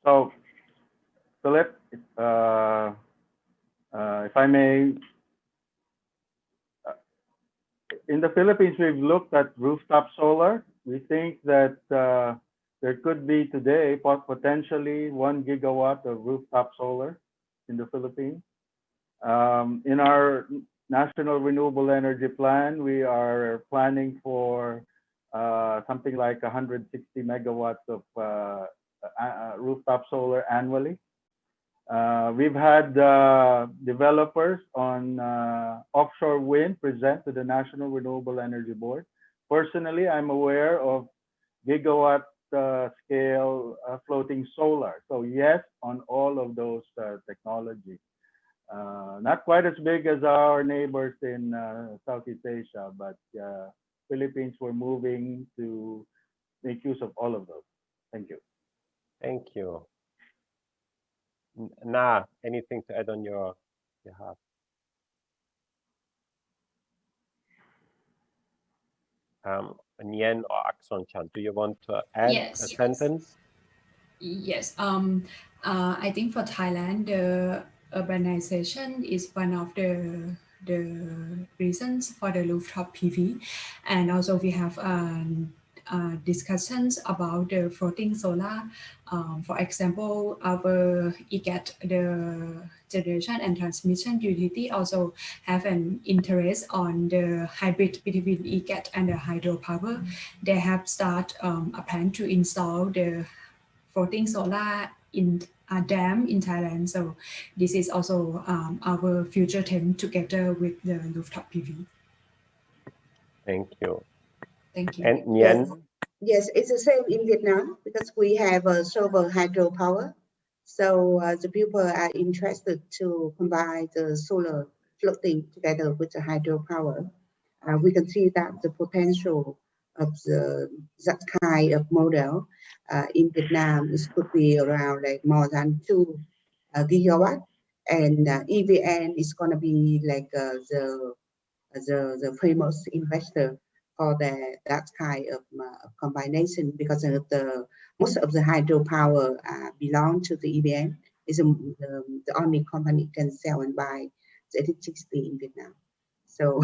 So, Philip, if I may, in the Philippines, we've looked at rooftop solar. We think that there could be today potentially 1 gigawatt of rooftop solar in the Philippines. In our National Renewable Energy Plan, we are planning for something like 160 megawatts of rooftop solar annually. We've had developers on offshore wind present to the National Renewable Energy Board. Personally, I'm aware of gigawatt scale floating solar. So yes, on all of those technologies. Not quite as big as our neighbors in Southeast Asia, but Philippines were moving to make use of all of those. Thank you. Thank you. Na, anything to add on your behalf? Nien or Akson Chan, do you want to add a sentence? Yes. I think for Thailand, the urbanization is one of the reasons for the rooftop PV, and also we have discussions about the floating solar. For example, our EGAT, the generation and transmission utility, also have an interest on the hybrid between EGAT and the hydropower. They have started a plan to install the floating solar in a dam in Thailand. So this is also our future trend together with the rooftop PV. Thank you. Thank you. And Nien? Yes, it's the same in Vietnam because we have a solar hydropower. So the people are interested to combine the solar floating together with the hydropower. We can see that the potential of that kind of model in Vietnam is could be around like more than 2 gigawatt, and EVN is going to be like the famous investor for that kind of combination, because of most of the hydropower belong to the EVN. Is the only company can sell and buy the electricity in Vietnam. So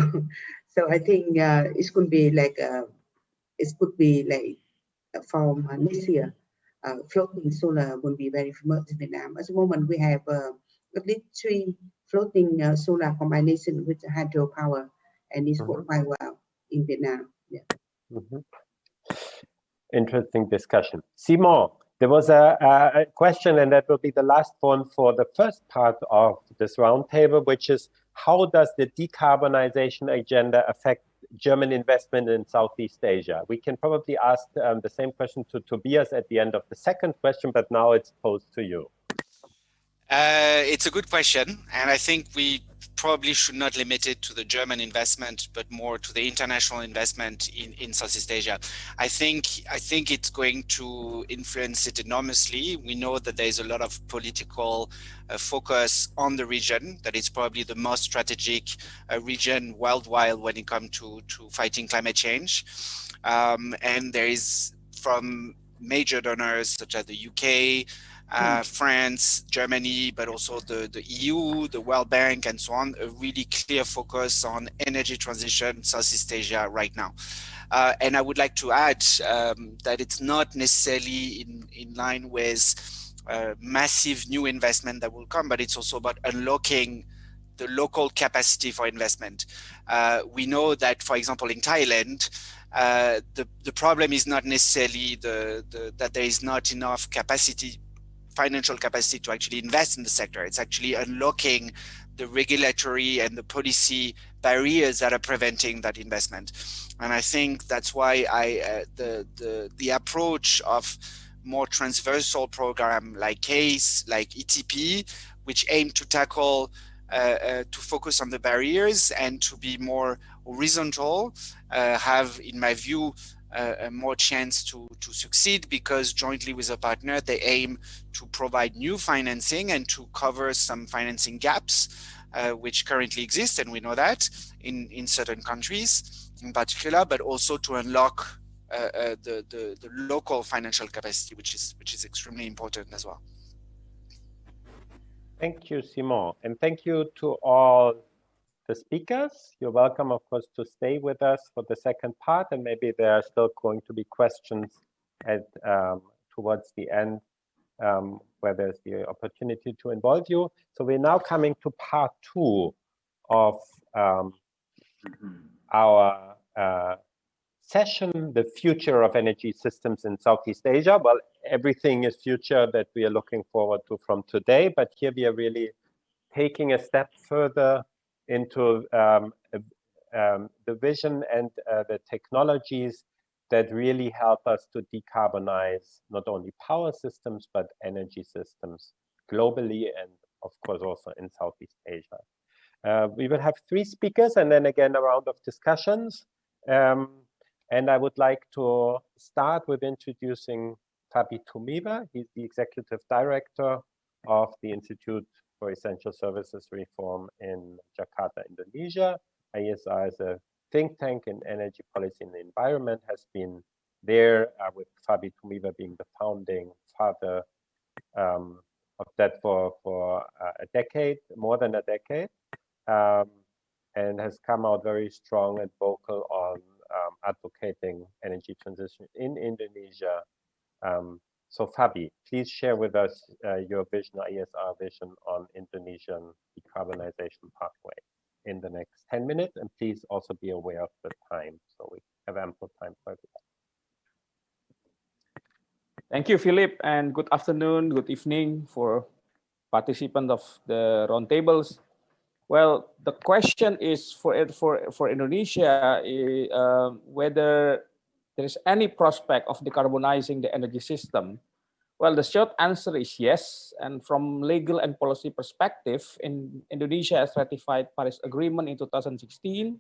so I think it could be like from next year, floating solar will be very famous in Vietnam. At the moment, we have at least 3 floating solar combination with the hydropower, and it's worked quite well in Vietnam. Yeah. Interesting discussion. Simon, there was a question, and that will be the last one for the first part of this roundtable, which is, how does the decarbonization agenda affect German investment in Southeast Asia? We can probably ask the same question to Tobias at the end of the second question, but now it's posed to you. It's a good question, and I think we probably should not limit it to the German investment, but more to the international investment in Southeast Asia. I think it's going to influence it enormously. We know that there's a lot of political focus on the region, that it's probably the most strategic region worldwide when it comes to fighting climate change. And there is, from major donors such as the UK, France, Germany, but also the EU, the World Bank, and so on, a really clear focus on energy transition Southeast Asia right now. And I would like to add that it's not necessarily in line with massive new investment that will come, but it's also about unlocking the local capacity for investment. We know that, for example, in Thailand, the problem is not necessarily that there is not enough capacity, financial capacity to actually invest in the sector. It's actually unlocking the regulatory and the policy barriers that are preventing that investment. And I think that's why the approach of more transversal program like CASE, like ETP, which aim to tackle, to focus on the barriers and to be more horizontal, have, in my view, a more chance to succeed, because jointly with a partner, they aim to provide new financing and to cover some financing gaps, which currently exist, and we know that in certain countries in particular, but also to unlock the local financial capacity, which is extremely important as well. Thank you, Simon. And thank you to all the speakers. You're welcome, of course, to stay with us for the second part, and maybe there are still going to be questions at towards the end where there's the opportunity to involve you. So we're now coming to part 2 of our session, the future of energy systems in Southeast Asia. Well, everything is future that we are looking forward to from today, but here we are really taking a step further into the vision and the technologies that really help us to decarbonize not only power systems, but energy systems globally and of course also in Southeast Asia. We will have 3 speakers and then again a round of discussions. And I would like to start with introducing Fabi Tumiwa. He's the Executive Director of the Institute for Essential Services Reform in Jakarta, Indonesia. IESR is a think tank in energy policy and the environment, has been there with Fabi Tumiwa being the founding father of that for a decade, more than a decade, and has come out very strong and vocal on advocating energy transition in Indonesia. So Fabi, please share with us your vision, IESR vision on Indonesian decarbonization pathway in the next 10 minutes, and please also be aware of the time so we have ample time for everybody. Thank you, Philip, and good afternoon, good evening for participants of the roundtables. Well, the question is for Indonesia whether there is any prospect of decarbonizing the energy system. Well, the short answer is yes. And from legal and policy perspective, Indonesia has ratified Paris Agreement in 2016.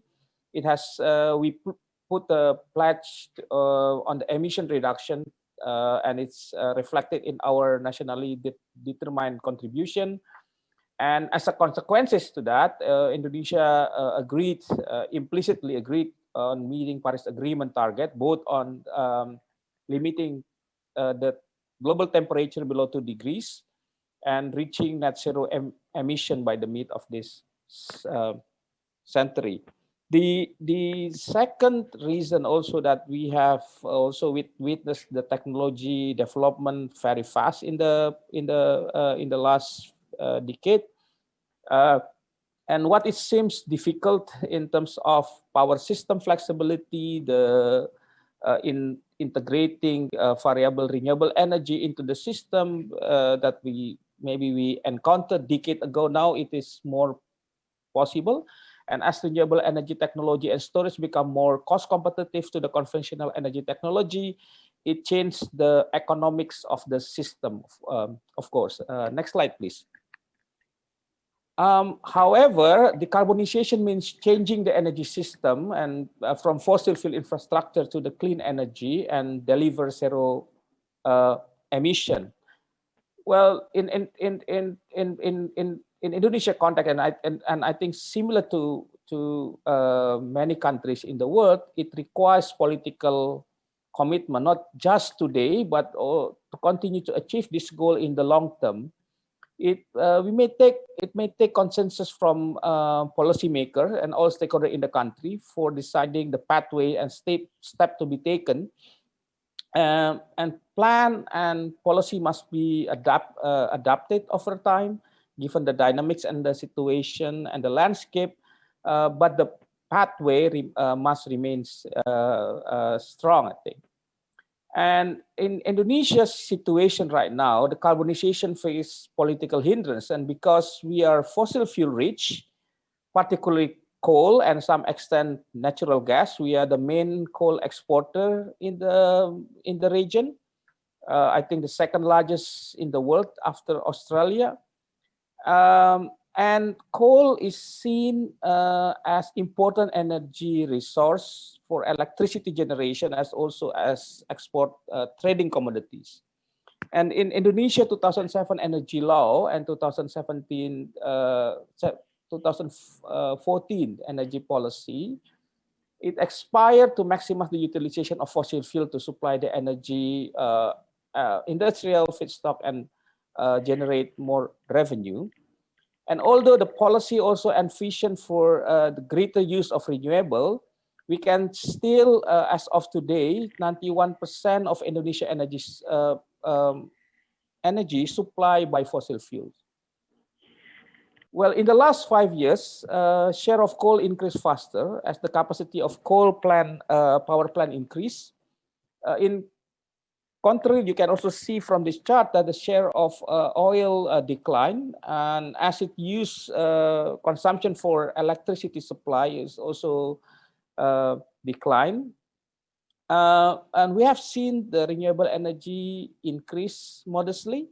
It has we put a pledge on the emission reduction, and it's reflected in our nationally determined contribution. And as a consequences to that, Indonesia implicitly agreed on meeting Paris Agreement target, both on limiting the global temperature below 2 degrees and reaching net zero emission by the mid of this century. The second reason also that we have also witnessed the technology development very fast in the last decade, and what it seems difficult in terms of power system flexibility, in integrating variable renewable energy into the system that we encountered decade ago. Now it is more possible, and as renewable energy technology and storage become more cost competitive to the conventional energy technology, it changed the economics of the system, of course. Next slide, please. However, decarbonization means changing the energy system and from fossil fuel infrastructure to the clean energy and deliver zero emission. Well, in Indonesia context, and I think similar to many countries in the world, it requires political commitment, not just today, but to continue to achieve this goal in the long term. It may take consensus from policymakers and all stakeholders in the country for deciding the pathway and step to be taken, and plan and policy must be adapted over time given the dynamics and the situation and the landscape, but the pathway must remain strong, I think. And in Indonesia's situation right now, the decarbonization faces political hindrance, and because we are fossil fuel rich, particularly coal and some extent natural gas, we are the main coal exporter in the region. I think the second largest in the world after Australia. And coal is seen as important energy resource for electricity generation, as also as export trading commodities. And in Indonesia 2007 energy law and 2014 energy policy, it expired to maximize the utilization of fossil fuel to supply the energy, industrial feedstock, and generate more revenue. And although the policy also envisioned for the greater use of renewable, we can still, as of today, 91% of Indonesia energy supplied by fossil fuels. Well, in the last 5 years, share of coal increased faster as the capacity of coal power plant increased. In contrary, you can also see from this chart that the share of oil declined, and as it use consumption for electricity supply is also declined. And we have seen the renewable energy increase modestly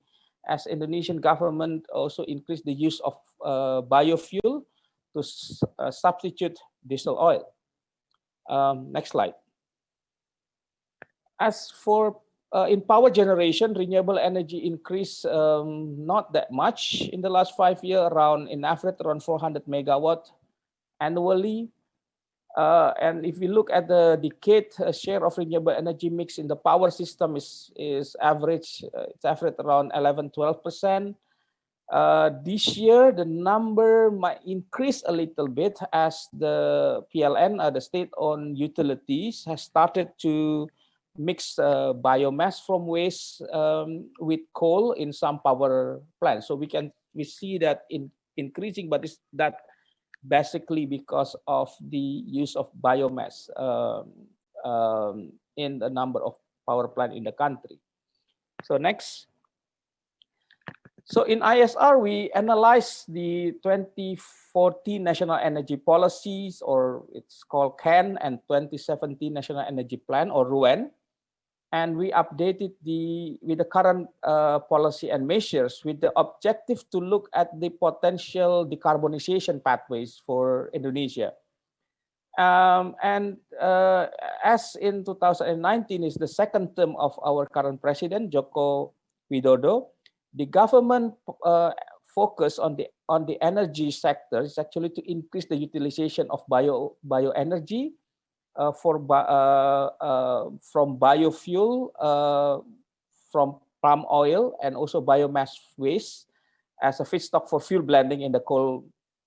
as Indonesian government also increased the use of biofuel to substitute diesel oil. Next slide. As for in power generation, renewable energy increased not that much in the last 5 years, in average around 400 megawatt annually. And if we look at the decade share of renewable energy mix in the power system is average, it's average around 11-12%. This year, the number might increase a little bit as the PLN, the state-owned utilities, has started to mix biomass from waste with coal in some power plants. So we see that increasing, but it's that basically because of the use of biomass in the number of power plant in the country. So next. So in ISR, we analyzed the 2014 National Energy Policies, or it's called CAN, and 2017 National Energy Plan, or RUEN. And we updated with the current policy and measures with the objective to look at the potential decarbonization pathways for Indonesia. As in 2019 is the second term of our current president, Joko Widodo, the government focus on the energy sector is actually to increase the utilization of bioenergy from biofuel, from palm oil, and also biomass waste as a feedstock for fuel blending in the coal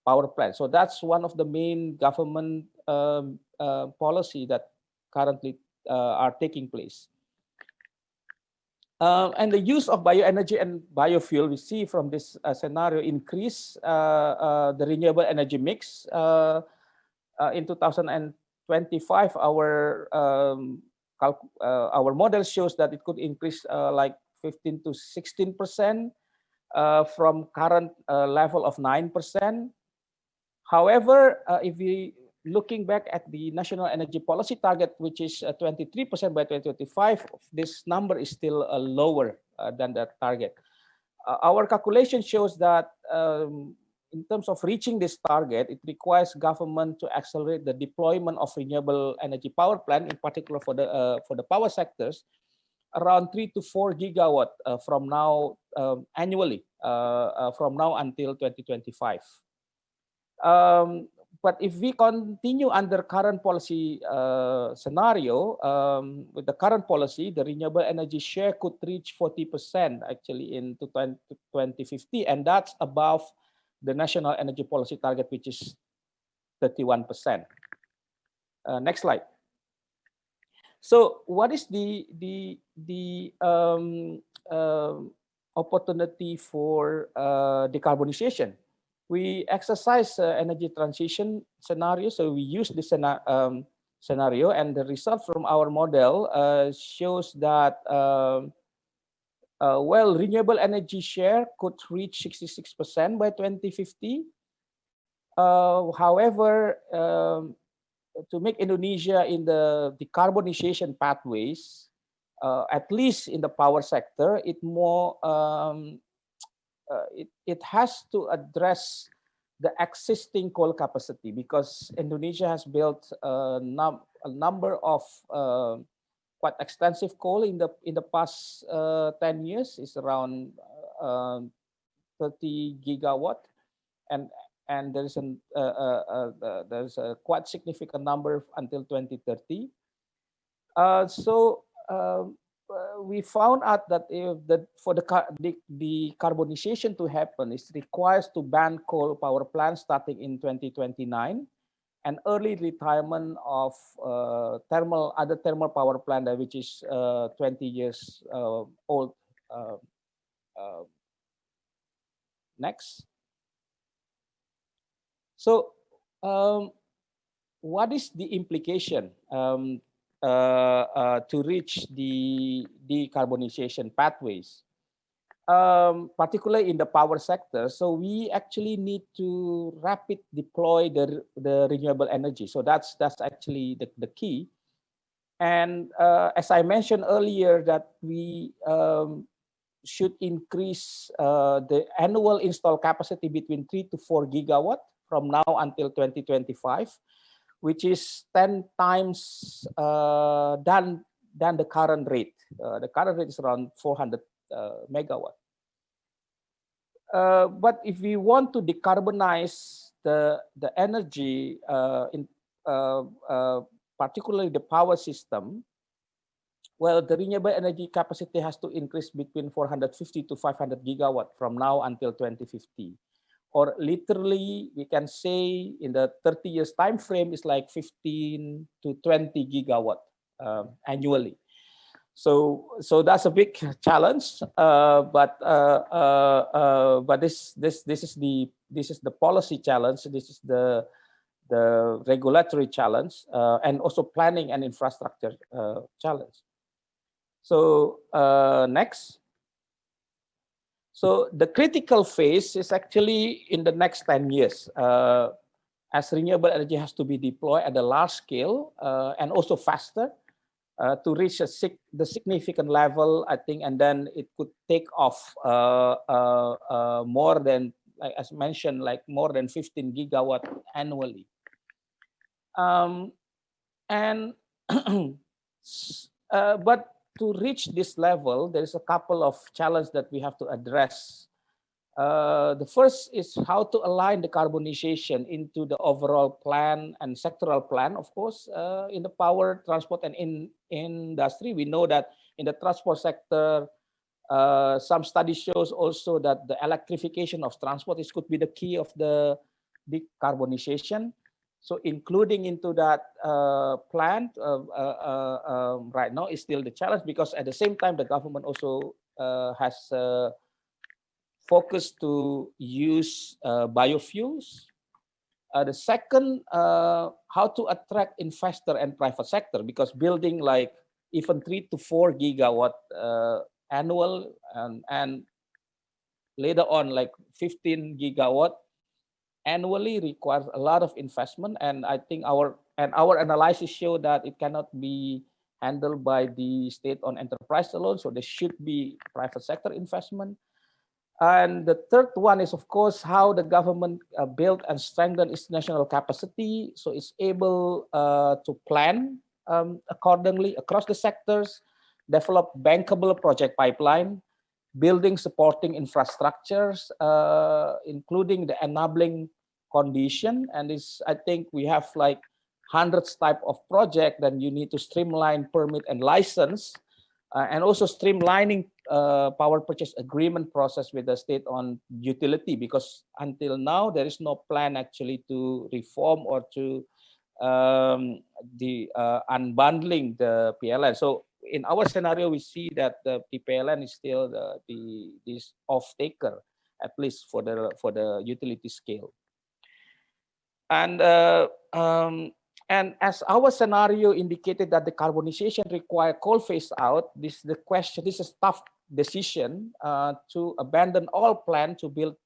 power plant. So that's one of the main government policy that currently are taking place. And the use of bioenergy and biofuel, we see from this scenario increase the renewable energy mix. In 2025, our model shows that it could increase like 15 to 16% from current level of 9%. However, if we looking back at the national energy policy target, which is 23% by 2025, this number is still lower than that target. Our calculation shows that in terms of reaching this target, it requires government to accelerate the deployment of renewable energy power plant, in particular for the power sectors, around 3 to 4 gigawatt from now annually, from now until 2025. But if we continue under current policy scenario, with the current policy, the renewable energy share could reach 40% actually in 2050, and that's above the national energy policy target, which is 31%. Next slide. So, what is the opportunity for decarbonization? We exercise energy transition scenario. So we use this scenario, and the result from our model shows that well, renewable energy share could reach 66% by 2050. However, to make Indonesia in the decarbonization pathways, at least in the power sector, it has to address the existing coal capacity, because Indonesia has built a number of quite extensive coal in the past 10 years. It's around 30 gigawatt, and there's a quite significant number until 2030. So we found out that for the decarbonization to happen, it requires to ban coal power plants starting in 2029, and early retirement of other thermal power plant which is 20 years old. Next. So, what is the implication to reach the decarbonization pathways, particularly in the power sector? So we actually need to rapid deploy the renewable energy. So that's actually the key. And as I mentioned earlier, that we should increase the annual install capacity between 3 to 4 gigawatt from now until 2025, which is 10 times than the current rate. The current rate is around 400 megawatt. But if we want to decarbonize the energy, particularly the power system, well, the renewable energy capacity has to increase between 450 to 500 gigawatt from now until 2050. Or literally, we can say in the 30 years time frame is like 15 to 20 gigawatt annually. So that's a big challenge. But this is the policy challenge. This is the regulatory challenge, and also planning and infrastructure challenge. So next. So the critical phase is actually in the next 10 years, as renewable energy has to be deployed at a large scale and also faster to reach the significant level, I think, and then it could take off more than, like as mentioned, like more than 15 gigawatt annually. But to reach this level, there is a couple of challenges that we have to address. The first is how to align decarbonization into the overall plan and sectoral plan, of course, in the power, transport, and in industry. We know that in the transport sector, some studies shows also that the electrification of transport could be the key of the decarbonization. So including into that plan right now is still the challenge, because at the same time, the government also has focused to use biofuels. The second, how to attract investor and private sector, because building like even 3 to 4 gigawatt annual and later on like 15 gigawatt annually requires a lot of investment, and I think our analysis show that it cannot be handled by the state-owned enterprise alone. So there should be private sector investment. And the third one is, of course, how the government build and strengthen its national capacity, so it's able to plan accordingly across the sectors, develop bankable project pipeline, building supporting infrastructures, including the enabling condition. And this, I think we have like hundreds type of project that you need to streamline permit and license, and also streamlining power purchase agreement process with the state-owned utility, because until now there is no plan actually to reform or to unbundling the PLN. So in our scenario, we see that the PLN is still this off-taker, at least for the utility scale. And as our scenario indicated that the decarbonization require coal phase out, this is a tough decision to abandon all plan to build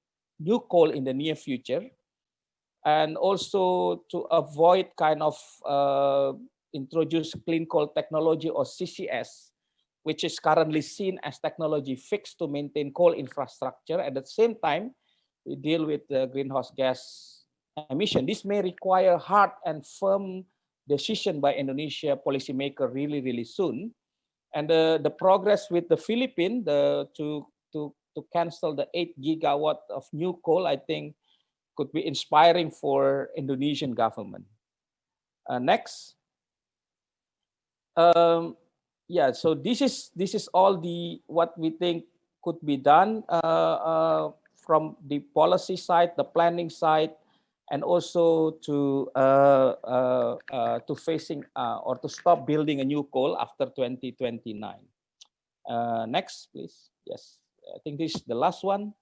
new coal in the near future, and also to avoid kind of introduce clean coal technology or CCS, which is currently seen as technology fixed to maintain coal infrastructure. At the same time, we deal with the greenhouse gas emission. This may require hard and firm decision by Indonesia policymaker really soon. And the progress with the Philippines to cancel the 8 gigawatt of new coal, I think, could be inspiring for Indonesian government. Next. yeah, so this is all what we think could be done from the policy side, the planning side, and also to facing or to stop building a new coal after 2029. Next, please. Yes, I think this is the last one.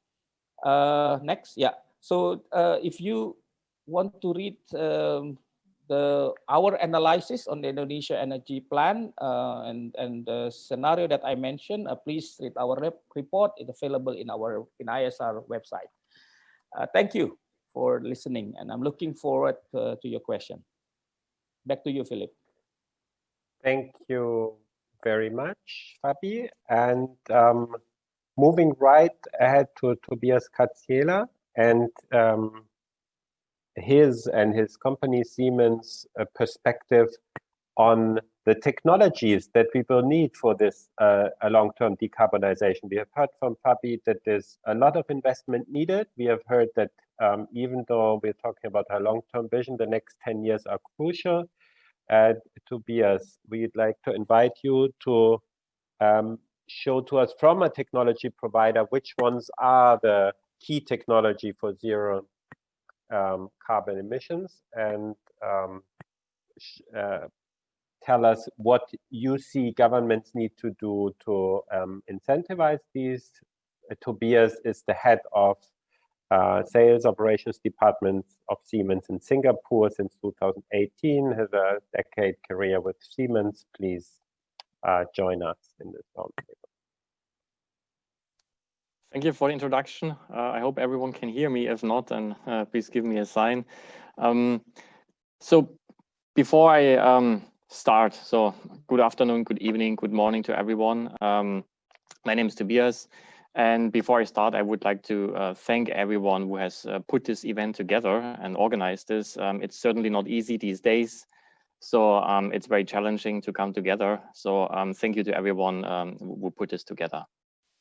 Next, yeah. So if you want to read our analysis on the Indonesia Energy Plan and the scenario that I mentioned, please read our report. It's available in our ISR website. Thank you for listening, and I'm looking forward to your question. Back to you, Philip. Thank you very much, Fabi. And moving right ahead to Tobias Katziela and his company Siemens perspective on the technologies that we will need for this a long-term decarbonization. We have heard from Fabi that there's a lot of investment needed. We have heard that even though we're talking about a long-term vision, the next 10 years are crucial. Tobias, we'd like to invite you to show to us from a technology provider which ones are the key technology for zero carbon emissions, and tell us what you see governments need to do to incentivize these. Tobias is the head of sales operations department of Siemens in Singapore since 2018, has a decade career with Siemens. Please join us in this roundtable. Thank you for the introduction. I hope everyone can hear me. If not, then please give me a sign. So before I start, so good afternoon, good evening, good morning to everyone. My name is Tobias. And before I start, I would like to thank everyone who has put this event together and organized this. It's certainly not easy these days. So it's very challenging to come together. So thank you to everyone who put this together.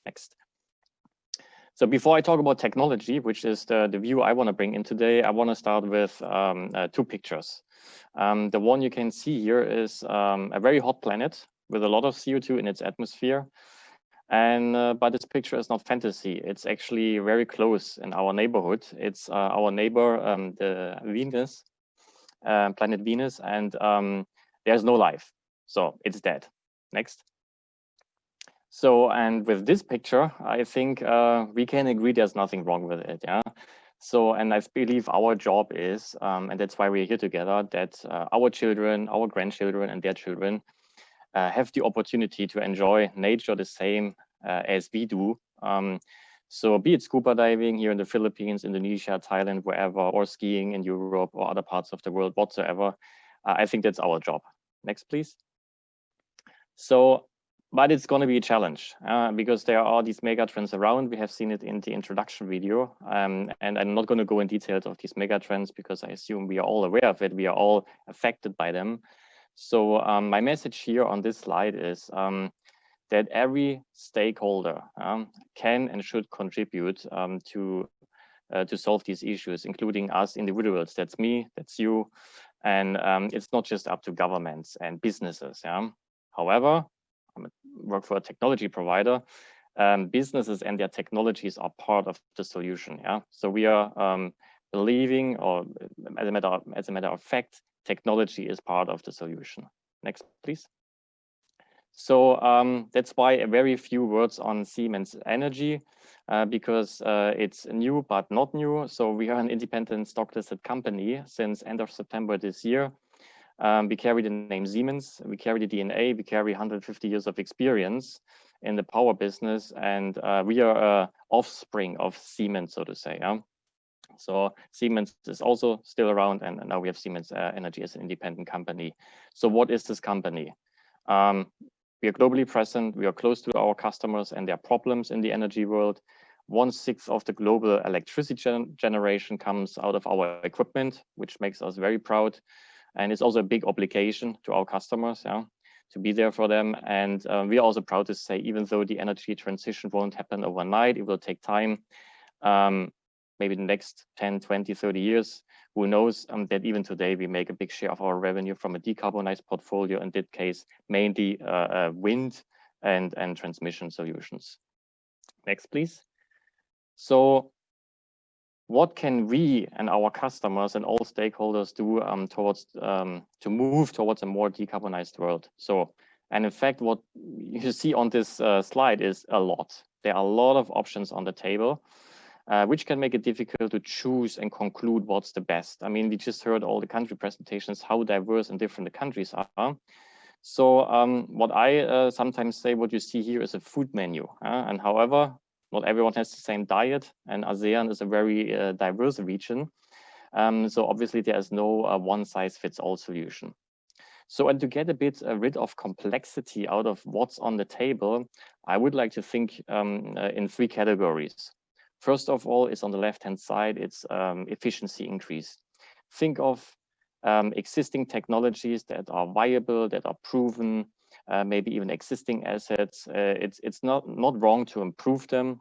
Next. So before I talk about technology, which is the view I want to bring in today, I want to start with two pictures. The one you can see here is a very hot planet with a lot of CO2 in its atmosphere. And but this picture is not fantasy. It's actually very close in our neighborhood. It's our neighbor, the Venus, planet Venus, and there's no life. So it's dead. Next. So, and with this picture, I think we can agree there's nothing wrong with it. Yeah. So, and I believe our job is, and that's why we're here together, that our children, our grandchildren, and their children have the opportunity to enjoy nature the same as we do. So be it scuba diving here in the Philippines, Indonesia, Thailand, wherever, or skiing in Europe or other parts of the world whatsoever, I think that's our job. Next, please. So, but it's going to be a challenge because there are these mega trends around. We have seen it in the introduction video, and I'm not going to go in details of these mega trends because I assume we are all aware of it. We are all affected by them. So my message here on this slide is that every stakeholder can and should contribute to solve these issues, including us individuals. That's me, that's you, and it's not just up to governments and businesses. Yeah? However, I work for a technology provider. Businesses and their technologies are part of the solution. Yeah, so we are believing, or as a matter of fact, technology is part of the solution. Next, please. So that's why a very few words on Siemens Energy, because it's new but not new. So we are an independent stock-listed company since end of September this year. We carry the name Siemens, we carry the DNA, we carry 150 years of experience in the power business, and we are an offspring of Siemens, so to say. Yeah? So Siemens is also still around, and now we have Siemens Energy as an independent company. So what is this company? We are globally present, we are close to our customers and their problems in the energy world. 1/6 of the global electricity generation comes out of our equipment, which makes us very proud. And it's also a big obligation to our customers, yeah, to be there for them. And we are also proud to say, even though the energy transition won't happen overnight, it will take time, maybe the next 10, 20, 30 years, who knows that even today we make a big share of our revenue from a decarbonized portfolio, in that case, mainly wind and transmission solutions. Next, please. So what can we and our customers and all stakeholders do to move towards a more decarbonized world? So, and in fact, what you see on this slide is a lot. There are a lot of options on the table, which can make it difficult to choose and conclude what's the best. I mean, we just heard all the country presentations, how diverse and different the countries are. So what I sometimes say, what you see here is a food menu. And however, not everyone has the same diet, and ASEAN is a very diverse region. So obviously there is no one-size-fits-all solution. So, and to get a bit rid of complexity out of what's on the table, I would like to think in three categories. First of all is on the left-hand side, it's efficiency increase. Think of existing technologies that are viable, that are proven, maybe even existing assets. It's not wrong to improve them,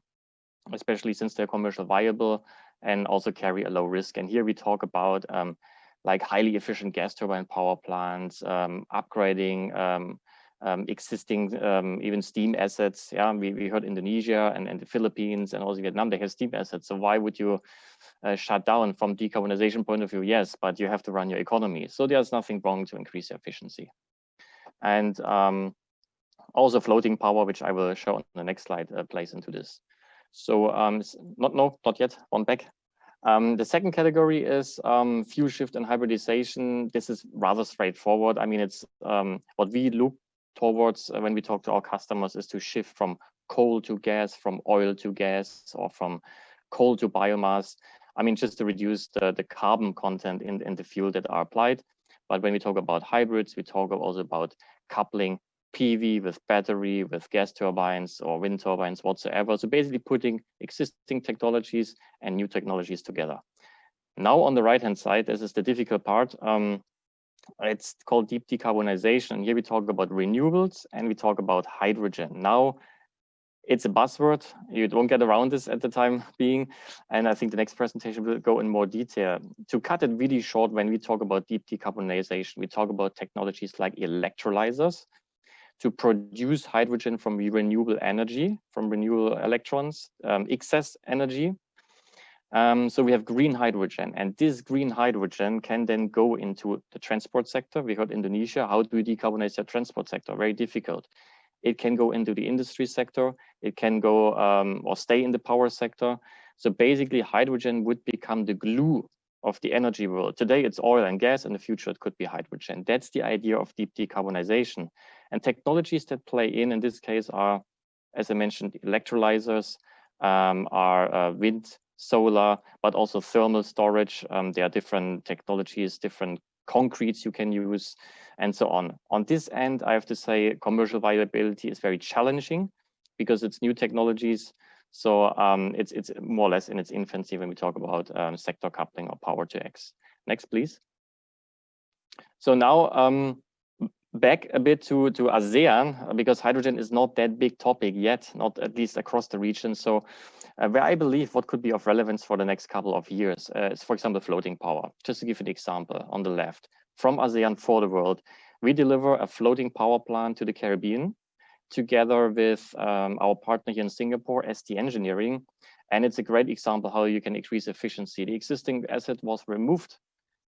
especially since they're commercial viable and also carry a low risk. And here we talk about like highly efficient gas turbine power plants, upgrading existing even steam assets. Yeah, we heard Indonesia and the Philippines and also Vietnam, they have steam assets. So why would you shut down from decarbonization point of view? Yes, but you have to run your economy. So there's nothing wrong to increase your efficiency. And also floating power, which I will show on the next slide, plays into this. So not yet, one back. The second category is fuel shift and hybridization. This is rather straightforward. I mean, it's what we look towards when we talk to our customers is to shift from coal to gas, from oil to gas, or from coal to biomass. I mean, just to reduce the carbon content in the fuel that are applied. But when we talk about hybrids, we talk also about coupling PV with battery, with gas turbines or wind turbines whatsoever. So basically putting existing technologies and new technologies together. Now on the right-hand side, this is the difficult part. It's called deep decarbonization. Here we talk about renewables and we talk about hydrogen. Now it's a buzzword. You don't get around this at the time being. And I think the next presentation will go in more detail. To cut it really short, when we talk about deep decarbonization, we talk about technologies like electrolyzers to produce hydrogen from renewable energy, from renewable electrons, excess energy. So we have green hydrogen, and this green hydrogen can then go into the transport sector. We heard Indonesia, how do we decarbonize the transport sector? Very difficult. It can go into the industry sector. It can go or stay in the power sector. So basically hydrogen would become the glue of the energy world. Today it's oil and gas, in the future it could be hydrogen. That's the idea of deep decarbonization. And technologies that play in this case are, as I mentioned, electrolyzers, are wind, solar, but also thermal storage. There are different technologies, different concretes you can use, and so on. On this end, I have to say commercial viability is very challenging because it's new technologies. So it's more or less in its infancy when we talk about sector coupling or power to X. Next, please. So now back a bit to ASEAN, because hydrogen is not that big topic yet, not at least across the region. So where I believe what could be of relevance for the next couple of years is, for example, floating power. Just to give an example on the left, from ASEAN for the world, we deliver a floating power plant to the Caribbean together with our partner here in Singapore, ST Engineering. And it's a great example how you can increase efficiency. The existing asset was removed.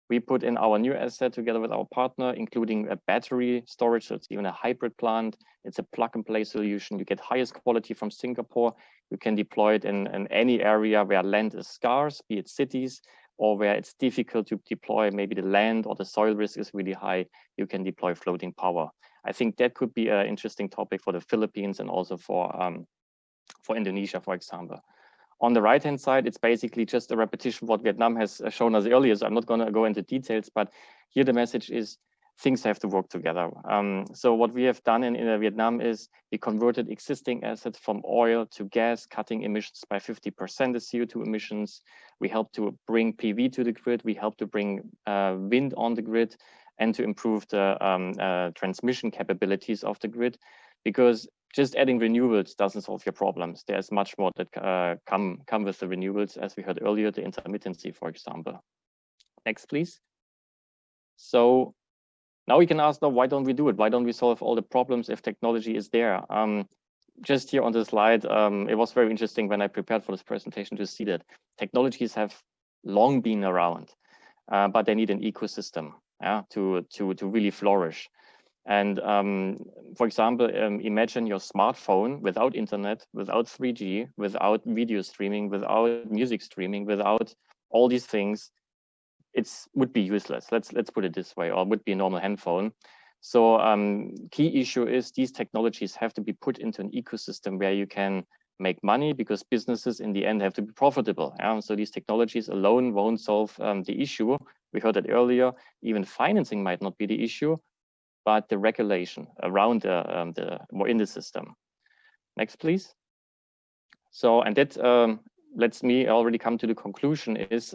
We put in our new asset together with our partner, including a battery storage. So it's even a hybrid plant. It's a plug and play solution. You get highest quality from Singapore. You can deploy it in any area where land is scarce, be it cities, or where it's difficult to deploy, maybe the land or the soil risk is really high, you can deploy floating power. I think that could be an interesting topic for the Philippines and also for Indonesia, for example. On the right-hand side, it's basically just a repetition of what Vietnam has shown us earlier. So I'm not going to go into details, but here the message is things have to work together. So what we have done in Vietnam is we converted existing assets from oil to gas, cutting emissions by 50%, the CO2 emissions. We helped to bring PV to the grid. We helped to bring wind on the grid and to improve the transmission capabilities of the grid, because just adding renewables doesn't solve your problems. There's much more that come with the renewables, as we heard earlier, the intermittency, for example. Next, please. So now we can ask, now, why don't we do it? Why don't we solve all the problems if technology is there? Just here on the slide, it was very interesting when I prepared for this presentation to see that technologies have long been around, but they need an ecosystem, to really flourish. And for example, imagine your smartphone without internet, without 3G, without video streaming, without music streaming, without all these things. It would be useless. Let's put it this way, or would be a normal handphone. So key issue is these technologies have to be put into an ecosystem where you can make money, because businesses in the end have to be profitable. So these technologies alone won't solve the issue. We heard it earlier. Even financing might not be the issue, but the regulation around more in the system. Next, please. So, and that lets me already come to the conclusion is,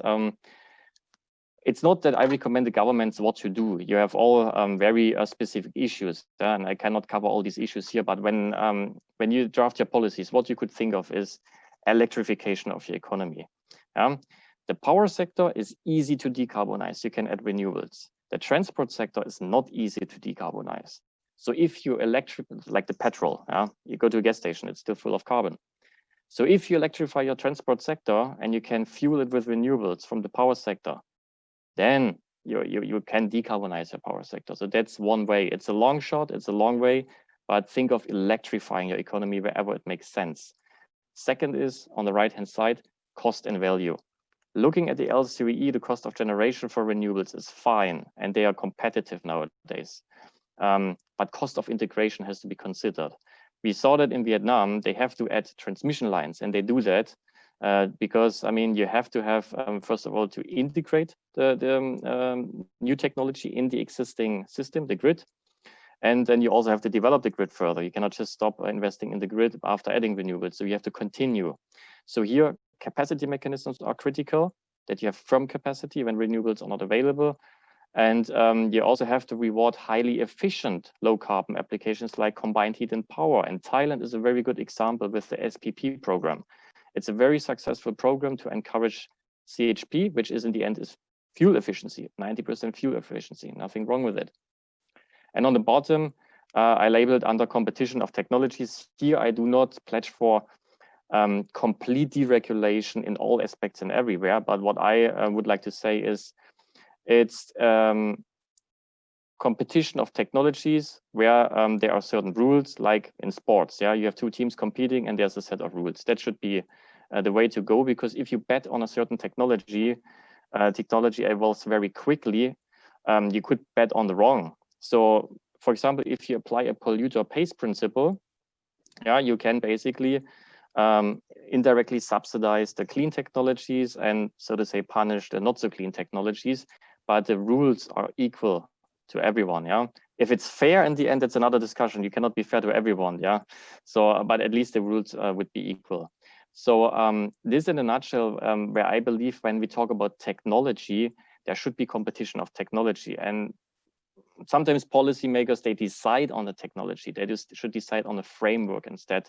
it's not that I recommend the governments what to do. You have all very specific issues, and I cannot cover all these issues here. But when you draft your policies, what you could think of is electrification of your economy. The power sector is easy to decarbonize. You can add renewables. The transport sector is not easy to decarbonize. So if you like the petrol, you go to a gas station, it's still full of carbon. So if you electrify your transport sector and you can fuel it with renewables from the power sector, then you can decarbonize your power sector. So that's one way. It's a long shot, it's a long way, but think of electrifying your economy wherever it makes sense. Second is, on the right-hand side, cost and value. Looking at the LCOE, the cost of generation for renewables is fine, and they are competitive nowadays. But cost of integration has to be considered. We saw that in Vietnam, they have to add transmission lines, and they do that because, I mean, you have to have, first of all, to integrate the new technology in the existing system, the grid. And then you also have to develop the grid further. You cannot just stop investing in the grid after adding renewables. So you have to continue. So here, capacity mechanisms are critical, that you have firm capacity when renewables are not available. And you also have to reward highly efficient low carbon applications like combined heat and power. And Thailand is a very good example with the SPP program. It's a very successful program to encourage CHP, which is in the end is fuel efficiency, 90% fuel efficiency, nothing wrong with it. And on the bottom, I labeled under competition of technologies. Here, I do not pledge for complete deregulation in all aspects and everywhere. But what I would like to say is it's competition of technologies where there are certain rules, like in sports. You have two teams competing and there's a set of rules. That should be the way to go, because if you bet on a certain technology, technology evolves very quickly. You could bet on the wrong. So, for example, if you apply a polluter pays principle, you can basically indirectly subsidize the clean technologies and, so to say, punish the not so clean technologies, but the rules are equal to everyone. If it's fair in the end, it's another discussion. You cannot be fair to everyone. So, but at least the rules would be equal. So this in a nutshell, where I believe when we talk about technology, there should be competition of technology. And sometimes policymakers, they decide on the technology. They just should decide on a framework instead.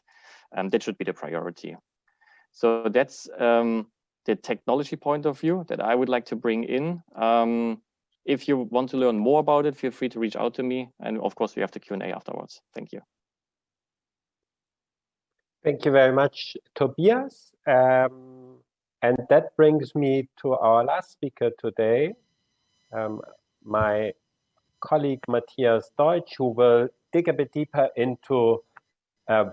That should be the priority. So that's the technology point of view that I would like to bring in. If you want to learn more about it, feel free to reach out to me. And of course, we have the Q&A afterwards. Thank you. Thank you very much, Tobias. And that brings me to our last speaker today, my colleague Matthias Deutsch, who will dig a bit deeper into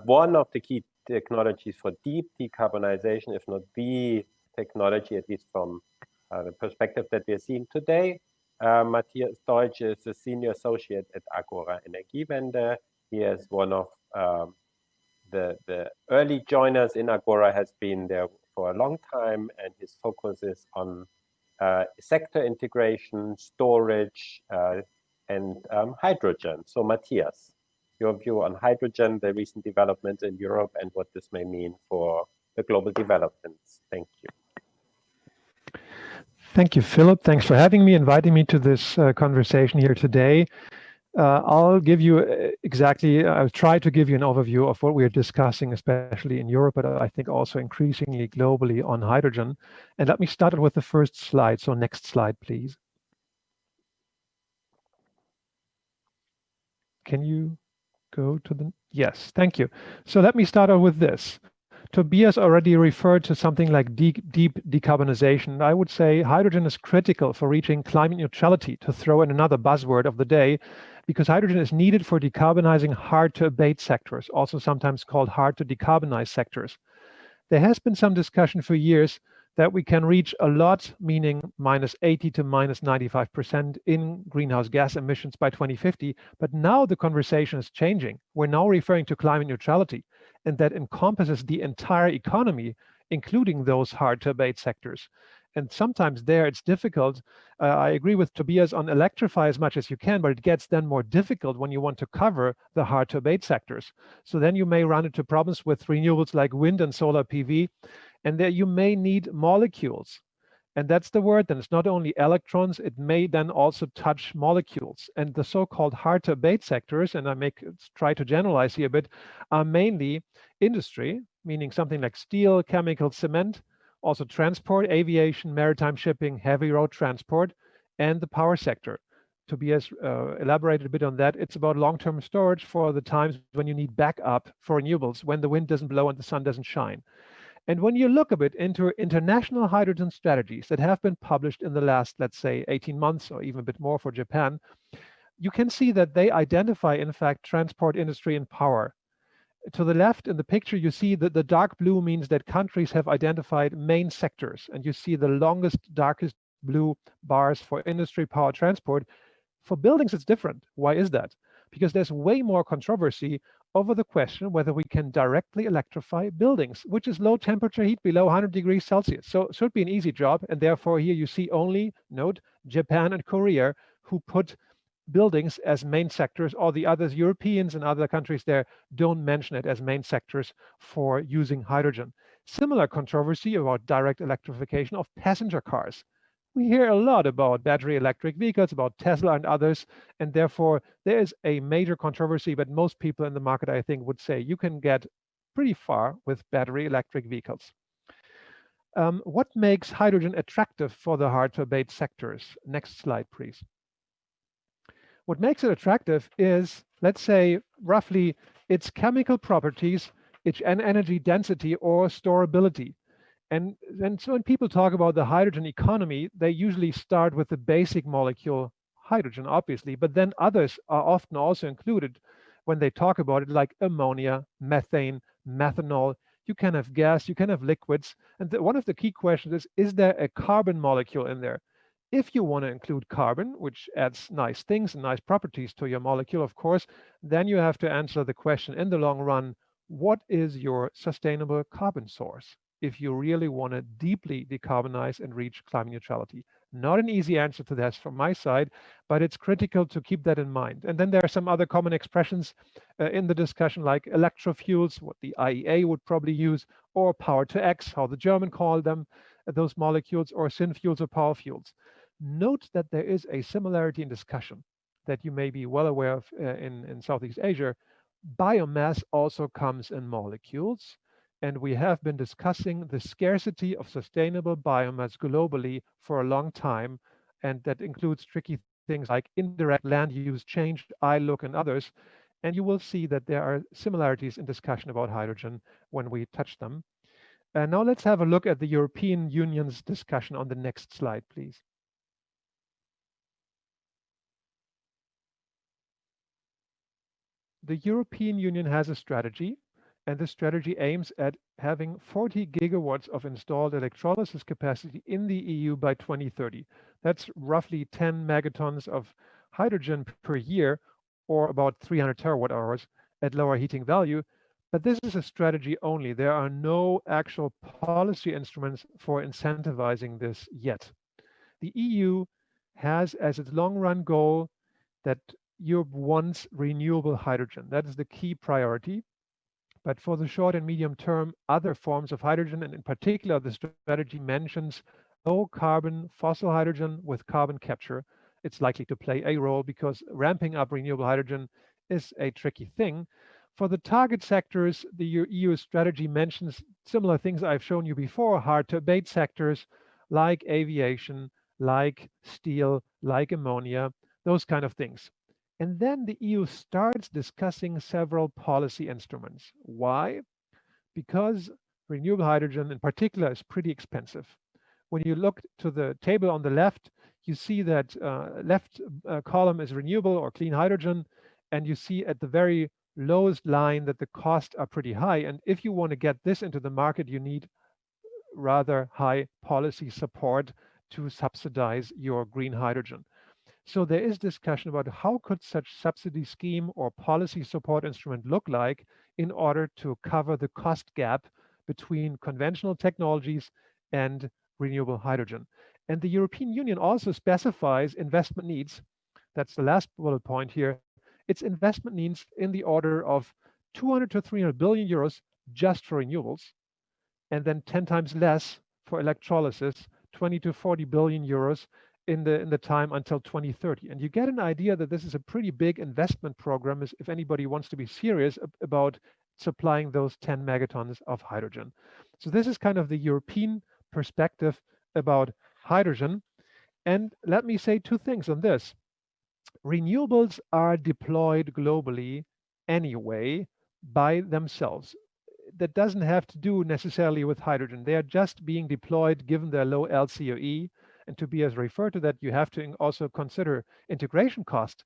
one of the key technologies for deep decarbonization, if not the technology, at least from the perspective that we're seeing today. Matthias Deutsch is a senior associate at Agora Energiewende. He is one of the early joiners in Agora, has been there for a long time, and his focus is on sector integration, storage, and hydrogen. So Matthias, your view on hydrogen, the recent developments in Europe, and what this may mean for the global developments. Thank you. Thank you, Philip. Thanks for having me, inviting me to this conversation here today. I'll give you I'll try to give you an overview of what we are discussing, especially in Europe, but I think also increasingly globally on hydrogen. And let me start with the first slide. So next slide, please. Can you go to the, yes, thank you. So let me start out with this. Tobias already referred to something like deep decarbonization. I would say hydrogen is critical for reaching climate neutrality, to throw in another buzzword of the day, because hydrogen is needed for decarbonizing hard to abate sectors, also sometimes called hard to decarbonize sectors. There has been some discussion for years that we can reach a lot, meaning -80 to -95% in greenhouse gas emissions by 2050. But now the conversation is changing. We're now referring to climate neutrality, and that encompasses the entire economy, including those hard to abate sectors. And sometimes there it's difficult. I agree with Tobias on electrify as much as you can, but it gets then more difficult when you want to cover the hard to abate sectors. So then you may run into problems with renewables like wind and solar PV, and there you may need molecules. And that's the word, then it's not only electrons, it may then also touch molecules. And the so-called hard to abate sectors, and I try to generalize here a bit, are mainly industry, meaning something like steel, chemical, cement, also transport, aviation, maritime shipping, heavy road transport, and the power sector. Tobias elaborated a bit on that. It's about long-term storage for the times when you need backup for renewables, when the wind doesn't blow and the sun doesn't shine. And when you look a bit into international hydrogen strategies that have been published in the last, let's say, 18 months or even a bit more for Japan, you can see that they identify, in fact, transport, industry, and power. To the left in the picture, you see that the dark blue means that countries have identified main sectors, and you see the longest, darkest blue bars for industry, power, transport. For buildings, it's different. Why is that? Because there's way more controversy over the question whether we can directly electrify buildings, which is low temperature heat below 100 degrees Celsius. So it should be an easy job. And therefore here you see only, note, Japan and Korea, who put buildings as main sectors. All the others, Europeans and other countries there, don't mention it as main sectors for using hydrogen. Similar controversy about direct electrification of passenger cars. We hear a lot about battery electric vehicles, about Tesla and others, and therefore there is a major controversy, but most people in the market, I think, would say you can get pretty far with battery electric vehicles. What makes hydrogen attractive for the hard to abate sectors? Next slide, please. What makes it attractive is, let's say, roughly its chemical properties, its energy density or storability. And so when people talk about the hydrogen economy, they usually start with the basic molecule hydrogen, obviously, but then others are often also included when they talk about it, like ammonia, methane, methanol. You can have gas, you can have liquids. And one of the key questions is there a carbon molecule in there? If you want to include carbon, which adds nice things and nice properties to your molecule, of course, then you have to answer the question in the long run, what is your sustainable carbon source? If you really want to deeply decarbonize and reach climate neutrality. Not an easy answer to this from my side, but it's critical to keep that in mind. And then there are some other common expressions in the discussion, like electrofuels, what the IEA would probably use, or power to X, how the German call them, those molecules, or synfuels or power fuels. Note that there is a similarity in discussion that you may be well aware of in Southeast Asia. Biomass also comes in molecules. And we have been discussing the scarcity of sustainable biomass globally for a long time. And that includes tricky things like indirect land use change, ILUC, and others. And you will see that there are similarities in discussion about hydrogen when we touch them. And now let's have a look at the European Union's discussion on the next slide, please. The European Union has a strategy. And this strategy aims at having 40 gigawatts of installed electrolysis capacity in the EU by 2030. That's roughly 10 megatons of hydrogen per year, or about 300 terawatt hours at lower heating value. But this is a strategy only. There are no actual policy instruments for incentivizing this yet. The EU has as its long-run goal that Europe wants renewable hydrogen. That is the key priority. But for the short and medium term, other forms of hydrogen, and in particular, the strategy mentions low carbon fossil hydrogen with carbon capture, it's likely to play a role because ramping up renewable hydrogen is a tricky thing. For the target sectors, the EU strategy mentions similar things I've shown you before, hard to abate sectors like aviation, like steel, like ammonia, those kind of things. And then the EU starts discussing several policy instruments. Why? Because renewable hydrogen in particular is pretty expensive. When you look to the table on the left, you see that left column is renewable or clean hydrogen, and you see at the very lowest line that the costs are pretty high. And if you want to get this into the market, you need rather high policy support to subsidize your green hydrogen. So there is discussion about how could such subsidy scheme or policy support instrument look like in order to cover the cost gap between conventional technologies and renewable hydrogen. And the European Union also specifies investment needs. That's the last bullet point here. Its investment needs in the order of 200 to 300 billion euros just for renewables, and then 10 times less for electrolysis, 20 to 40 billion euros in the time until 2030. And you get an idea that this is a pretty big investment program if anybody wants to be serious about supplying those 10 megatons of hydrogen. So this is kind of the European perspective about hydrogen. And let me say two things on this. Renewables are deployed globally anyway by themselves. That doesn't have to do necessarily with hydrogen. They are just being deployed given their low LCOE. And to be as referred to that, you have to also consider integration cost,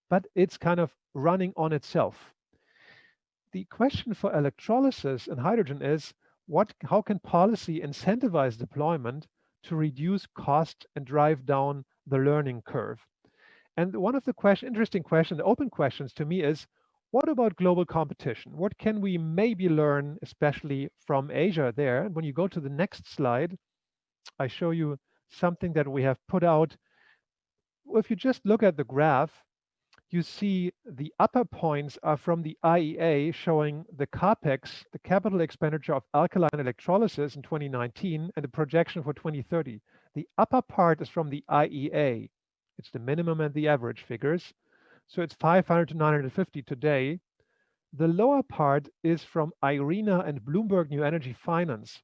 but it's kind of running on itself. The question for electrolysis and hydrogen is how can policy incentivize deployment to reduce cost and drive down the learning curve? And one of the interesting questions, the open questions to me is, what about global competition? What can we maybe learn, especially from Asia there? And when you go to the next slide, I show you something that we have put out. If you just look at the graph, you see the upper points are from the IEA showing the CAPEX, the capital expenditure of alkaline electrolysis in 2019 and the projection for 2030. The upper part is from the IEA. It's the minimum and the average figures. So it's 500 to 950 today. The lower part is from IRENA and Bloomberg New Energy Finance.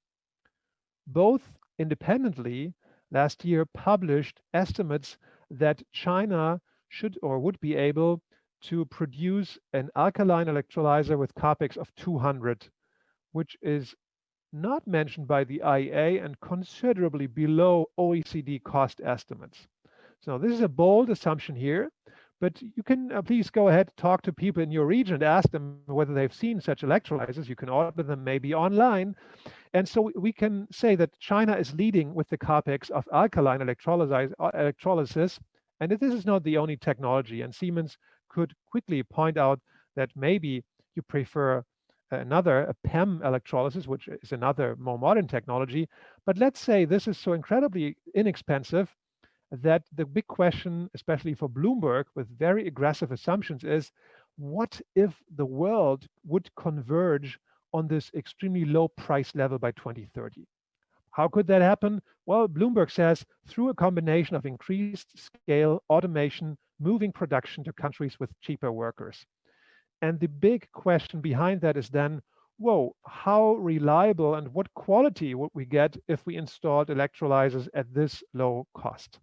Both independently last year published estimates that China should or would be able to produce an alkaline electrolyzer with CAPEX of 200, which is not mentioned by the IEA and considerably below OECD cost estimates. So this is a bold assumption here, but you can please go ahead, talk to people in your region and ask them whether they've seen such electrolyzers. You can order them maybe online. And so we can say that China is leading with the CAPEX of alkaline electrolysis. And this is not the only technology. And Siemens could quickly point out that maybe you prefer a PEM electrolysis, which is another more modern technology. But let's say this is so incredibly inexpensive that the big question, especially for Bloomberg, with very aggressive assumptions is, what if the world would converge on this extremely low price level by 2030? How could that happen? Well, Bloomberg says through a combination of increased scale, automation, moving production to countries with cheaper workers. And the big question behind that is then, whoa, how reliable and what quality would we get if we installed electrolyzers at this low cost?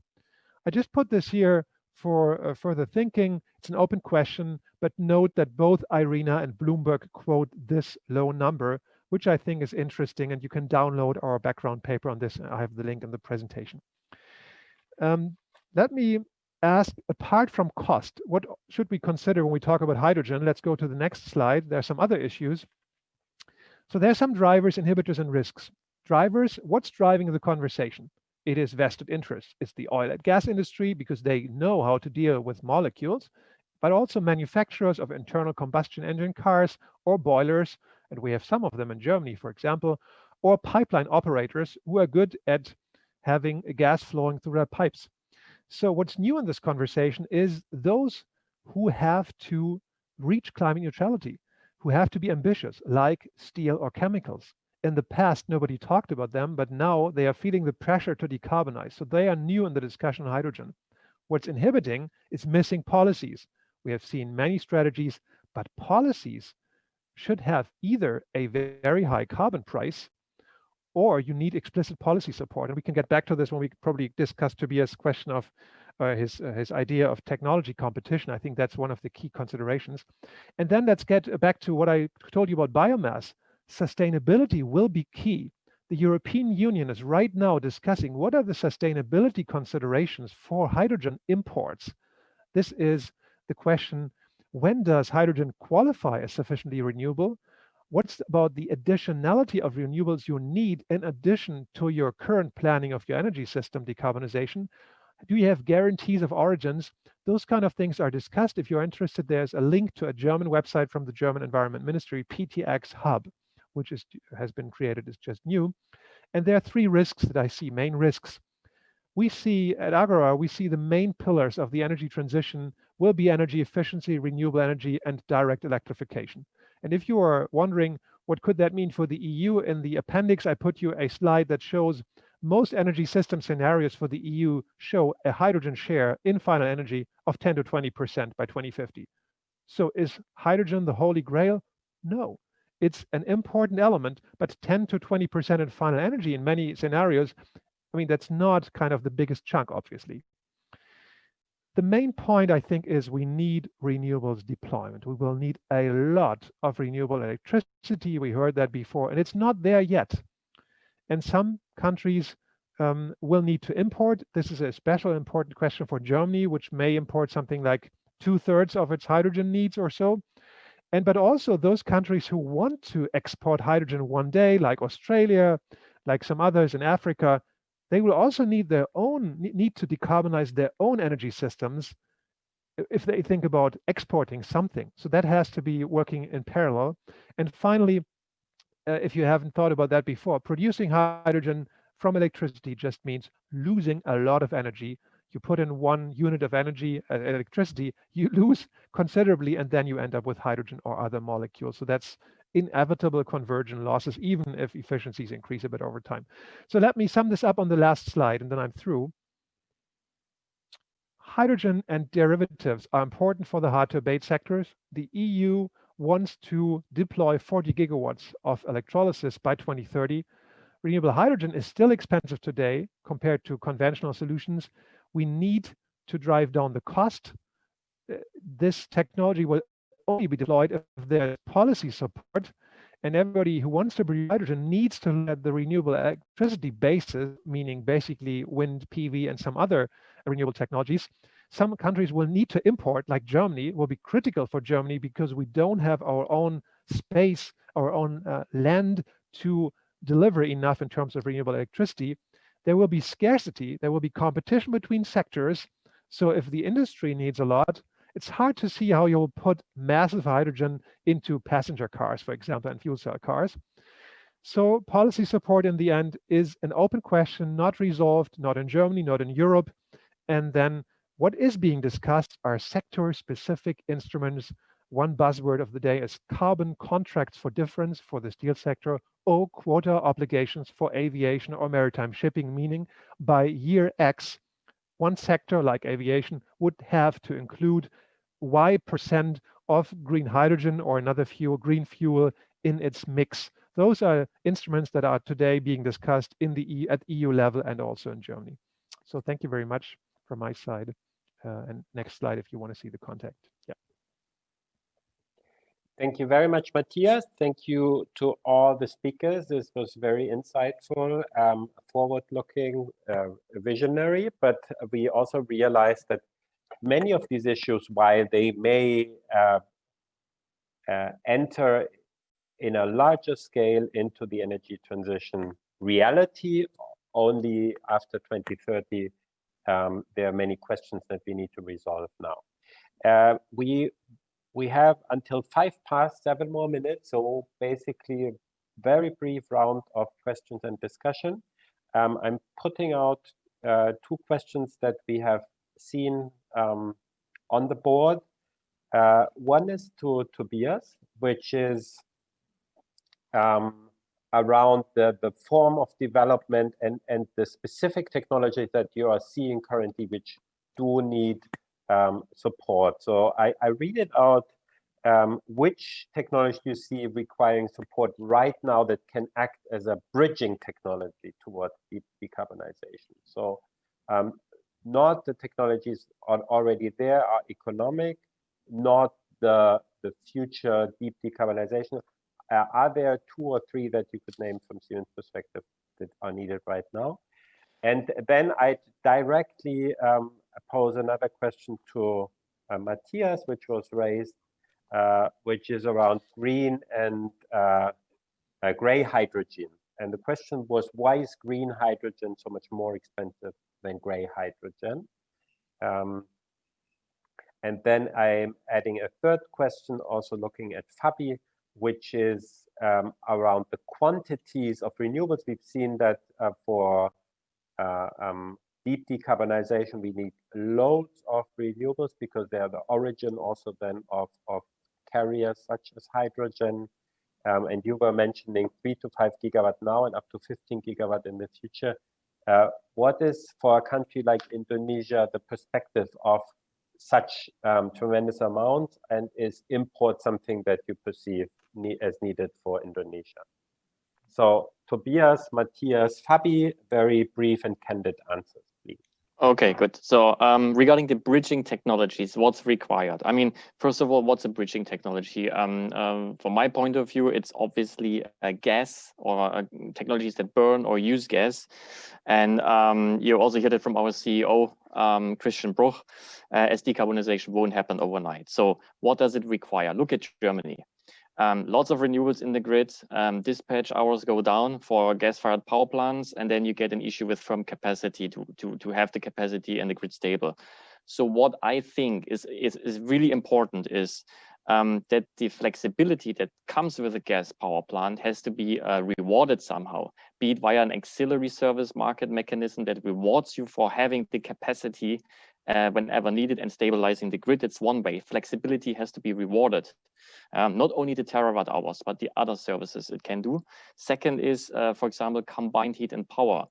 I just put this here for further thinking. It's an open question, but note that both IRENA and Bloomberg quote this low number, which I think is interesting, and you can download our background paper on this. I have the link in the presentation. Let me ask, apart from cost, what should we consider when we talk about hydrogen? Let's go to the next slide. There are some other issues. So there are some drivers, inhibitors, and risks. Drivers, what's driving the conversation? It is vested interest. It's the oil and gas industry because they know how to deal with molecules, but also manufacturers of internal combustion engine cars or boilers, and we have some of them in Germany, for example, or pipeline operators who are good at having gas flowing through their pipes. So what's new in this conversation is those who have to reach climate neutrality, who have to be ambitious, like steel or chemicals. In the past, nobody talked about them, but now they are feeling the pressure to decarbonize. So they are new in the discussion on hydrogen. What's inhibiting is missing policies. We have seen many strategies, but policies should have either a very high carbon price, or you need explicit policy support. And we can get back to this when we probably discuss Tobias' question of his idea of technology competition. I think that's one of the key considerations. And then let's get back to what I told you about biomass. Sustainability will be key. The European Union is right now discussing what are the sustainability considerations for hydrogen imports. This is the question, when does hydrogen qualify as sufficiently renewable? What's about the additionality of renewables you need in addition to your current planning of your energy system decarbonization? Do you have guarantees of origins? Those kind of things are discussed. If you're interested, there's a link to a German website from the German Environment Ministry, PTX Hub, which has been created, it's just new. And there are three risks that I see, main risks. We see at Agora, we see the main pillars of the energy transition will be energy efficiency, renewable energy, and direct electrification. And if you are wondering, what could that mean for the EU? In the appendix, I put you a slide that shows most energy system scenarios for the EU show a hydrogen share in final energy of 10 to 20% by 2050. So is hydrogen the holy grail? No. It's an important element, but 10 to 20% in final energy in many scenarios, I mean, that's not kind of the biggest chunk, obviously. The main point, I think, is we need renewables deployment. We will need a lot of renewable electricity. We heard that before, and it's not there yet. And some countries will need to import. This is a special important question for Germany, which may import something like 2/3 of its hydrogen needs or so. But also those countries who want to export hydrogen one day, like Australia, like some others in Africa, they will also need to decarbonize their own energy systems if they think about exporting something. So that has to be working in parallel. And finally, if you haven't thought about that before, producing hydrogen from electricity just means losing a lot of energy. You put in 1 unit of energy, electricity, you lose considerably, and then you end up with hydrogen or other molecules. So that's inevitable conversion losses, even if efficiencies increase a bit over time. So let me sum this up on the last slide, and then I'm through. Hydrogen and derivatives are important for the hard-to-abate sectors. The EU wants to deploy 40 gigawatts of electrolysis by 2030. Renewable hydrogen is still expensive today compared to conventional solutions. We need to drive down the cost. This technology will only be deployed if there's policy support, and everybody who wants to produce hydrogen needs to look at the renewable electricity basis, meaning basically wind, PV, and some other renewable technologies. Some countries will need to import, like Germany. It will be critical for Germany because we don't have our own space, our own land to deliver enough in terms of renewable electricity. There will be scarcity, there will be competition between sectors. So if the industry needs a lot, it's hard to see how you'll put massive hydrogen into passenger cars, for example, and fuel cell cars. So policy support in the end is an open question, not resolved, not in Germany, not in Europe. And then what is being discussed are sector-specific instruments. One buzzword of the day is carbon contracts for difference for the steel sector, or quota obligations for aviation or maritime shipping, meaning by year X, one sector like aviation would have to include Y% of green hydrogen or another fuel, green fuel, in its mix. Those are instruments that are today being discussed at EU level and also in Germany. So thank you very much from my side. And next slide if you want to see the contact. Yeah. Thank you very much, Matthias. Thank you to all the speakers. This was very insightful, forward-looking, visionary, but we also realized that many of these issues, while they may enter in a larger scale into the energy transition reality only after 2030, there are many questions that we need to resolve now. We have until 7 more minutes, so basically a very brief round of questions and discussion. I'm putting out 2 questions that we have seen on the board. One is to Tobias, which is around the form of development and the specific technologies that you are seeing currently, which do need support. So I read it out. Which technology you see requiring support right now that can act as a bridging technology towards decarbonization? So not the technologies are already there are economic, not the future deep decarbonization. Are there 2 or 3 that you could name from Siemens' perspective that are needed right now? And then I directly pose another question to Matthias, which was raised, which is around green and gray hydrogen. And the question was, why is green hydrogen so much more expensive than gray hydrogen? And then I'm adding a third question, also looking at Fabi, which is around the quantities of renewables. We've seen that for deep decarbonization, we need loads of renewables because they are the origin also then of carriers such as hydrogen. And you were mentioning 3 to 5 gigawatt now and up to 15 gigawatt in the future. What is, for a country like Indonesia, the perspective of such tremendous amounts, and is import something that you perceive as needed for Indonesia? So Tobias, Matthias, Fabi, very brief and candid answers, please. Okay, good. So regarding the bridging technologies, what's required? I mean, first of all, what's a bridging technology? From my point of view, it's obviously a gas or technologies that burn or use gas. And you also heard it from our CEO, Christian Bruch, as decarbonization won't happen overnight. So what does it require? Look at Germany. Lots of renewables in the grid, dispatch hours go down for gas-fired power plants, and then you get an issue with firm capacity to have the capacity and the grid stable. So what I think is really important is that the flexibility that comes with a gas power plant has to be rewarded somehow, be it via an auxiliary service market mechanism that rewards you for having the capacity whenever needed and stabilizing the grid. It's one way. Flexibility has to be rewarded. Not only the terawatt hours, but the other services it can do. Second is, for example, combined heat and power.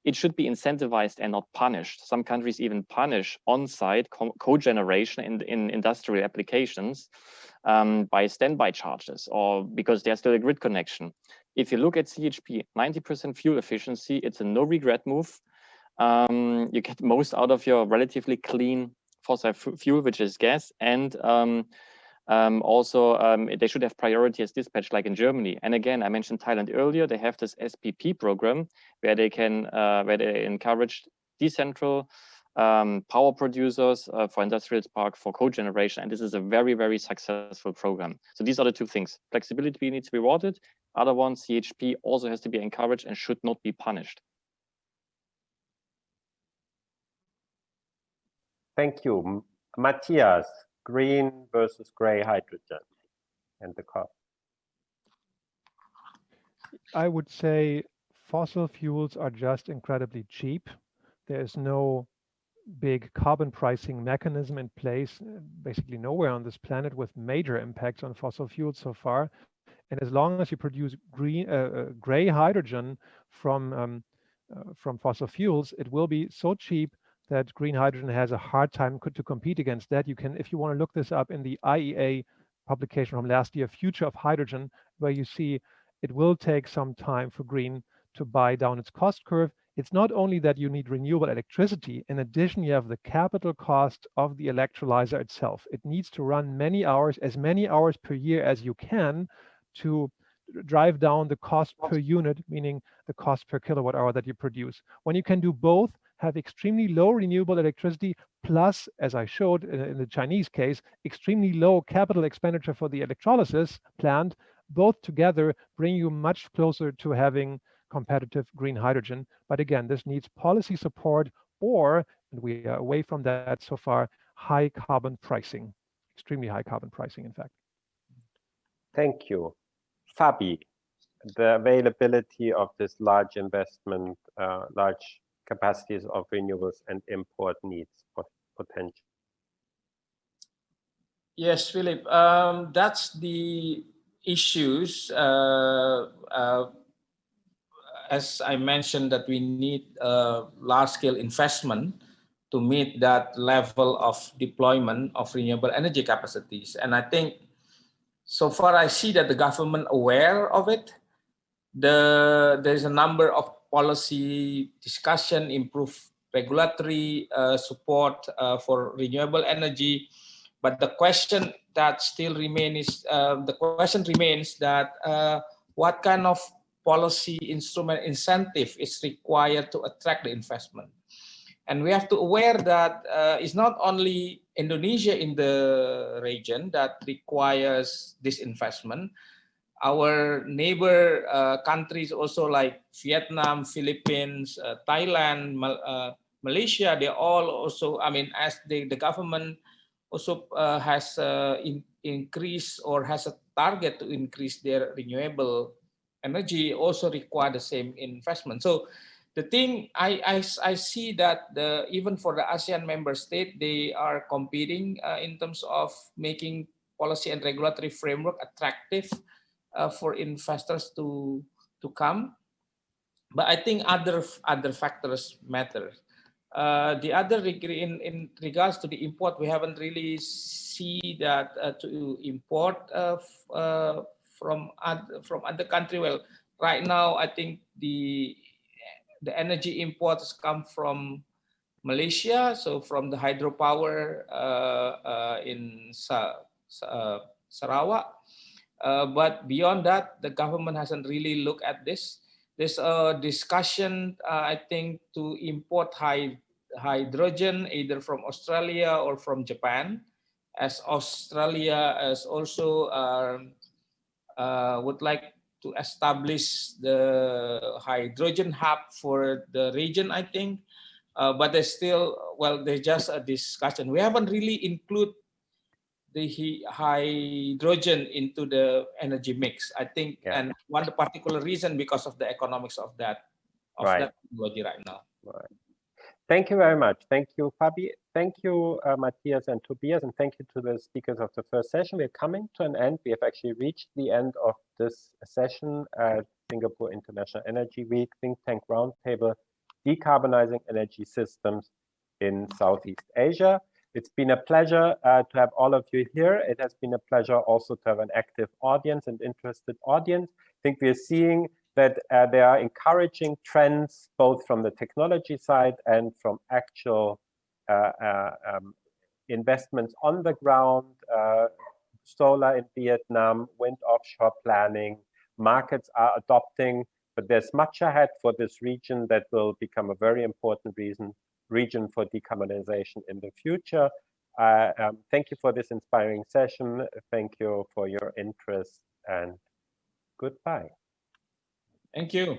It should be incentivized and not punished. Some countries even punish on-site cogeneration in industrial applications by standby charges, or because there's still a grid connection. If you look at CHP, 90% fuel efficiency, it's a no regret move. You get most out of your relatively clean fossil fuel, which is gas, and they should have priority as dispatch, like in Germany. And again, I mentioned Thailand earlier. They have this SPP program where they can where they encourage decentral power producers for industrial park for cogeneration, and this is a very, very successful program. So these are the two things: flexibility needs to be rewarded. Other one, CHP, also has to be encouraged and should not be punished. Thank you, Matthias. Green versus gray hydrogen and the cost. I would say fossil fuels are just incredibly cheap. There is no big carbon pricing mechanism in place, basically nowhere on this planet with major impacts on fossil fuels so far. And as long as you produce gray hydrogen from fossil fuels, it will be so cheap that green hydrogen has a hard time to compete against that. You can, if you want to look this up in the IEA publication from last year, Future of Hydrogen, where you see it will take some time for green to buy down its cost curve. It's not only that you need renewable electricity. In addition, you have the capital cost of the electrolyzer itself. It needs to run many hours, as many hours per year as you can, to drive down the cost per unit, meaning the cost per kilowatt hour that you produce. When you can do both, have extremely low renewable electricity, plus, as I showed in the Chinese case, extremely low capital expenditure for the electrolysis plant, both together bring you much closer to having competitive green hydrogen. But again, this needs policy support or, and we are away from that so far, high carbon pricing, extremely high carbon pricing, in fact. Thank you. Fabi, the availability of this large investment, large capacities of renewables and import needs potential. Yes, Philip, that's the issues. As I mentioned, that we need large-scale investment to meet that level of deployment of renewable energy capacities. And I think so far I see that the government aware of it. There's a number of policy discussion, improve regulatory support for renewable energy. But the question that still remains that what kind of policy instrument incentive is required to attract the investment. And we have to aware that it's not only Indonesia in the region that requires this investment. Our neighbor countries also like Vietnam, Philippines, Thailand, Malaysia, they all also, I mean, as the government also has increased or has a target to increase their renewable energy, also require the same investment. So the thing I see that even for the ASEAN member state, they are competing in terms of making policy and regulatory framework attractive for investors to come. But I think other factors matter. The other in regards to the import, we haven't really see that to import from other country. Well, right now I think the energy imports come from Malaysia, so from the hydropower in Sarawak. But beyond that, the government hasn't really looked at this. There's a discussion, I think, to import hydrogen either from Australia or from Japan, as Australia as also would like to establish the hydrogen hub for the region, I think. But there's still, well, there's just a discussion. We haven't really included the hydrogen into the energy mix, I think, and one particular reason because of the economics of that technology right now. Right. Thank you very much. Thank you, Fabi. Thank you, Matthias and Tobias, and thank you to the speakers of the first session. We're coming to an end. We have actually reached the end of this session at Singapore International Energy Week, Think Tank Roundtable, Decarbonizing Energy Systems in Southeast Asia. It's been a pleasure to have all of you here. It has been a pleasure also to have an active audience and interested audience. I think we're seeing that there are encouraging trends, both from the technology side and from actual investments on the ground, solar in Vietnam, wind offshore planning. Markets are adopting, but there's much ahead for this region that will become a very important region for decarbonization in the future. Thank you for this inspiring session. Thank you for your interest, and goodbye. Thank you.